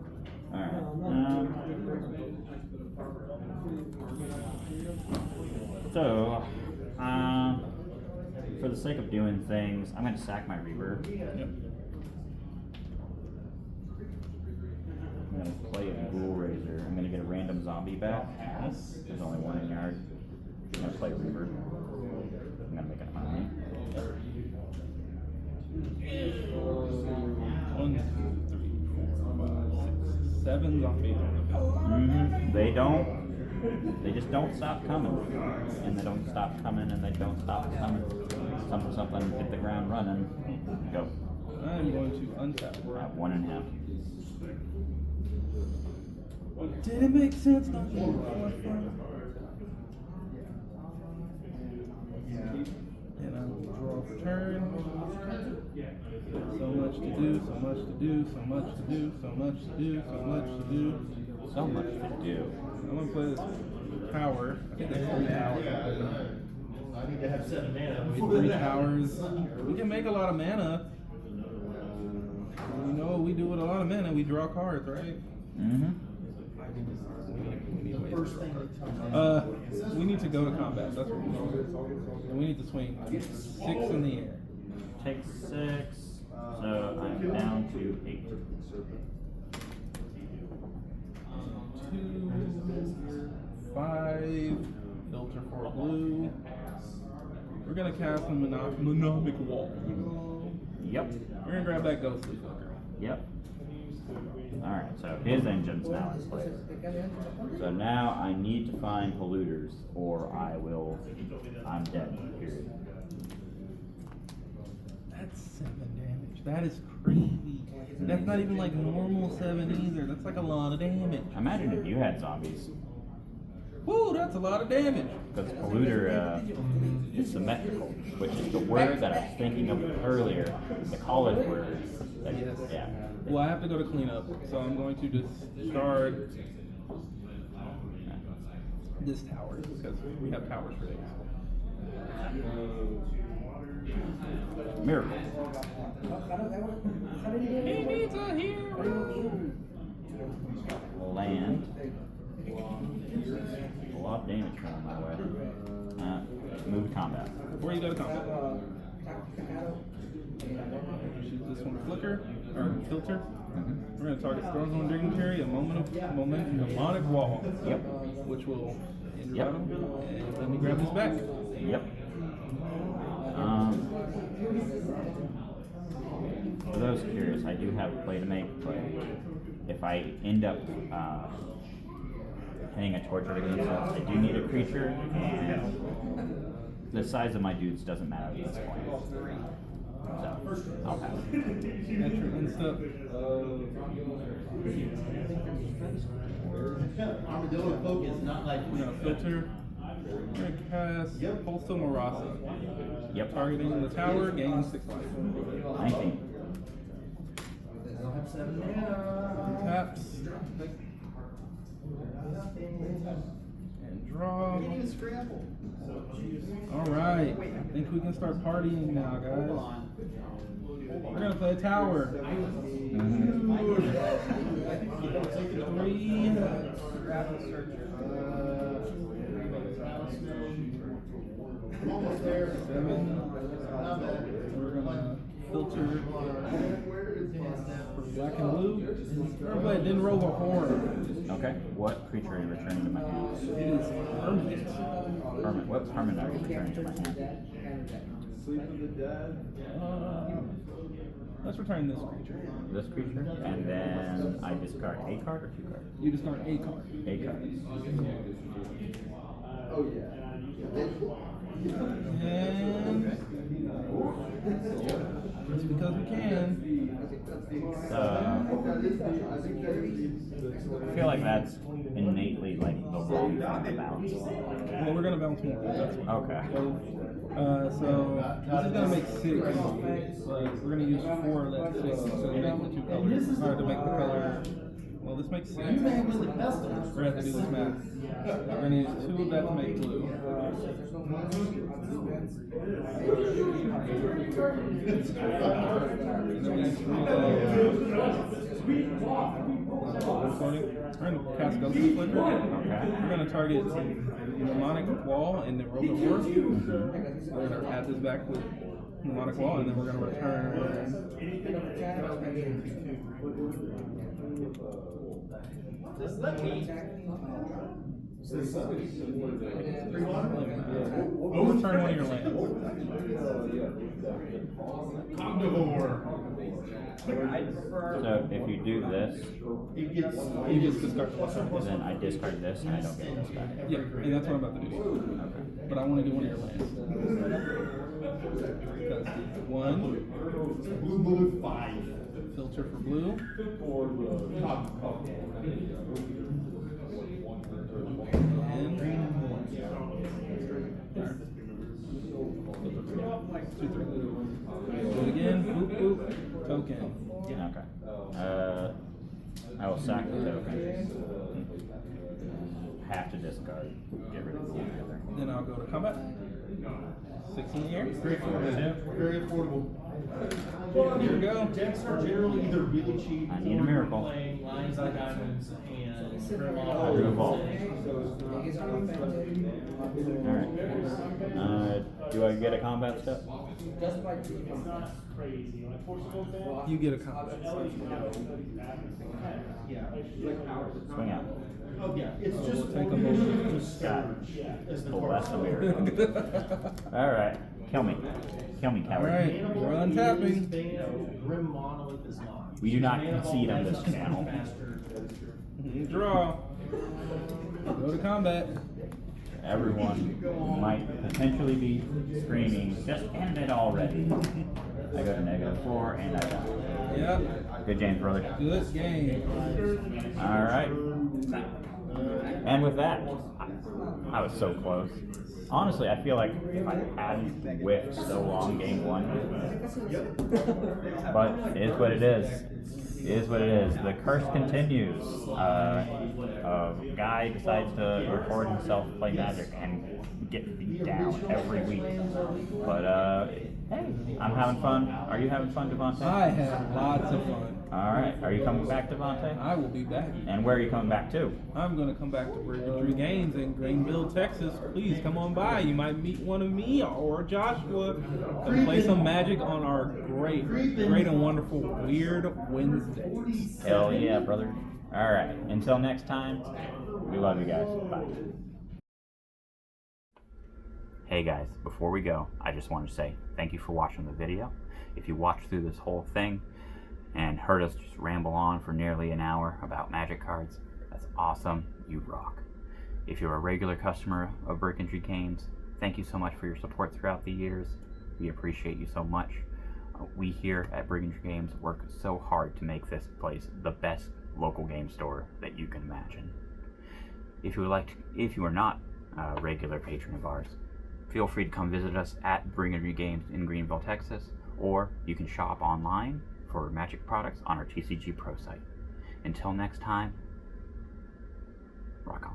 Speaker 2: Alright. So, for the sake of doing things, I'm going to sack my Reaver.
Speaker 3: Yep.
Speaker 2: I'm going to play a Ghoul Raiser. I'm going to get a random zombie back. There's only 1 in yard. I'm going to play Reaver. I'm going to make it money.
Speaker 3: 1, 2, 3, 4, 5, 6, 7 zombies.
Speaker 2: They don't. They just don't stop coming. And they don't stop coming, and they don't stop coming. something, something, hit the ground running. Go.
Speaker 3: I'm going to untap.
Speaker 2: At 1.5.
Speaker 3: Did it make sense? Don't you? And I will draw for turn. So much to do, so much to do, so much to do, so much to do, so much to do.
Speaker 2: So much to do.
Speaker 3: I'm gonna play this tower. I think there's 3 towers.
Speaker 5: I need to have 7 mana.
Speaker 3: 3 towers. We can make a lot of mana. You know what we do with a lot of mana? We draw cards, right?
Speaker 2: Mm-hmm.
Speaker 3: We need to go to combat. That's what we need. And we need to swing 6 in the air.
Speaker 2: Take 6. So I'm down to 8.
Speaker 3: 2, 5, filter for blue. We're gonna cast a Mnemonic Wall.
Speaker 2: Yep.
Speaker 3: We're gonna grab that ghostly fucker.
Speaker 2: Yep. Alright, so his engine's now in place. So now I need to find polluters, or I'm dead, period.
Speaker 3: That's 7 damage. That is crazy. That's not even like normal 7 either. That's like a lot of damage.
Speaker 2: Imagine if you had zombies.
Speaker 3: Woo, that's a lot of damage.
Speaker 2: Because polluter is symmetrical, which is the word that I was thinking of earlier, the college word. That,
Speaker 3: Yes.
Speaker 2: Yeah.
Speaker 3: Well, I have to go to cleanup, so I'm going to discard this tower because we have towers for days.
Speaker 2: Miracle.
Speaker 3: He needs a hero.
Speaker 2: Land. A lot of damage coming my way. Move to combat.
Speaker 3: Before you go to combat, shoot this one flicker or filter. We're going to target Stormzone Dignitary, a mnemonic wall.
Speaker 2: Yep.
Speaker 3: Which will interrupt
Speaker 2: Yep.
Speaker 3: him. And let me grab this back.
Speaker 2: Yep. For those curious, I do have a play to make, but if I end up hitting a torture against us, I do need a creature, and the size of my dudes doesn't matter at this point. So, I'll pass.
Speaker 3: Enter insta.
Speaker 5: Armadillo folk is not like
Speaker 3: We're going to filter. We're going to cast Postal Marasa.
Speaker 2: Yep.
Speaker 3: Targeting the tower, gain 6 life.
Speaker 2: 19.
Speaker 3: Taps. And draw. Alright. I think we can start partying now, guys. We're going to play a tower. 3.
Speaker 5: I'm almost there.
Speaker 3: 7. We're gonna filter for black and blue. Everybody didn't roll a horn.
Speaker 2: Okay. What creature are you returning to my hand?
Speaker 3: It is permanent.
Speaker 2: Hermit. What hermit are you returning to my hand?
Speaker 3: Let's return this creature.
Speaker 2: This creature? And then I discard a card or 2 cards?
Speaker 3: You discard a card.
Speaker 2: A card.
Speaker 5: Oh yeah.
Speaker 3: And just because we can.
Speaker 2: So, I feel like that's innately like the wrong thing to balance.
Speaker 3: Well, we're gonna bounce more. That's what.
Speaker 2: Okay.
Speaker 3: So this is gonna make 6. But we're gonna use 4 of that 6 to make the 2 colors. Or to make the color. Well, this makes 6. We're gonna have to do this math. We're gonna use 2 of that to make blue. And then we use 3 We're gonna cast Ghostly Flicker. We're gonna target Mnemonic Wall and then roll the horse. We're gonna add this back with Mnemonic Wall, and then we're gonna return. We'll return one of your lands.
Speaker 2: So if you do this,
Speaker 3: You just discard this.
Speaker 2: then I discard this and I don't get this back.
Speaker 3: Yeah, and that's what I'm about to do. But I want to do one of your lands. Filter for blue. And green. Two, three. Do it again. Boop, boop. Token.
Speaker 2: Okay. I will sack the token. Have to discard. Get rid of the other.
Speaker 3: Then I'll go to combat. 16 here.
Speaker 5: Very affordable. Very affordable.
Speaker 3: Here we go.
Speaker 5: Decks are generally either really cheap.
Speaker 2: I need a miracle.
Speaker 4: Playing Lions and Diamonds and
Speaker 2: I drew a ball. Alright. Do I get a combat step?
Speaker 4: crazy. Like Portugal,
Speaker 3: You get a combat.
Speaker 2: Swing out.
Speaker 5: Oh yeah, it's just
Speaker 3: Take a moment.
Speaker 2: Got
Speaker 5: as the
Speaker 2: it. Less a miracle. Alright. Kill me. Kill me, coward.
Speaker 3: Alright, we're untapping.
Speaker 4: Grim Monolith is locked.
Speaker 2: We do not concede on this channel.
Speaker 3: Draw. Go to combat.
Speaker 2: Everyone might potentially be screaming, just end it already. I go to -4 and I die.
Speaker 3: Yep.
Speaker 2: Good James, brother.
Speaker 3: Good game.
Speaker 2: Alright. And with that, I was so close. Honestly, I feel like if I hadn't whiffed so long game one, but it is what it is. It is what it is. The curse continues. A guy decides to record himself play Magic and get beat down every week. But hey, I'm having fun. Are you having fun, Devante?
Speaker 3: I had lots of fun.
Speaker 2: Alright, are you coming back, Devante?
Speaker 3: I will be back.
Speaker 2: And where are you coming back to?
Speaker 3: I'm going to come back to Brigandry Games in Greenville, Texas. Please come on by. You might meet one of me or Joshua and play some Magic on our great and wonderful Weird Wednesdays.
Speaker 2: Hell yeah, brother. Alright, until next time, we love you guys. Bye. Hey guys, before we go, I just want to say thank you for watching the video. If you watched through this whole thing and heard us just ramble on for nearly an hour about Magic cards, that's awesome. You rock. If you're a regular customer of Brigandry Games, thank you so much for your support throughout the years. We appreciate you so much. We here at Brigandry Games work so hard to make this place the best local game store that you can imagine. If you are not a regular patron of ours, feel free to come visit us at Brigandry Games in Greenville, Texas, or you can shop online for Magic products on our TCG Pro site. Until next time, rock on.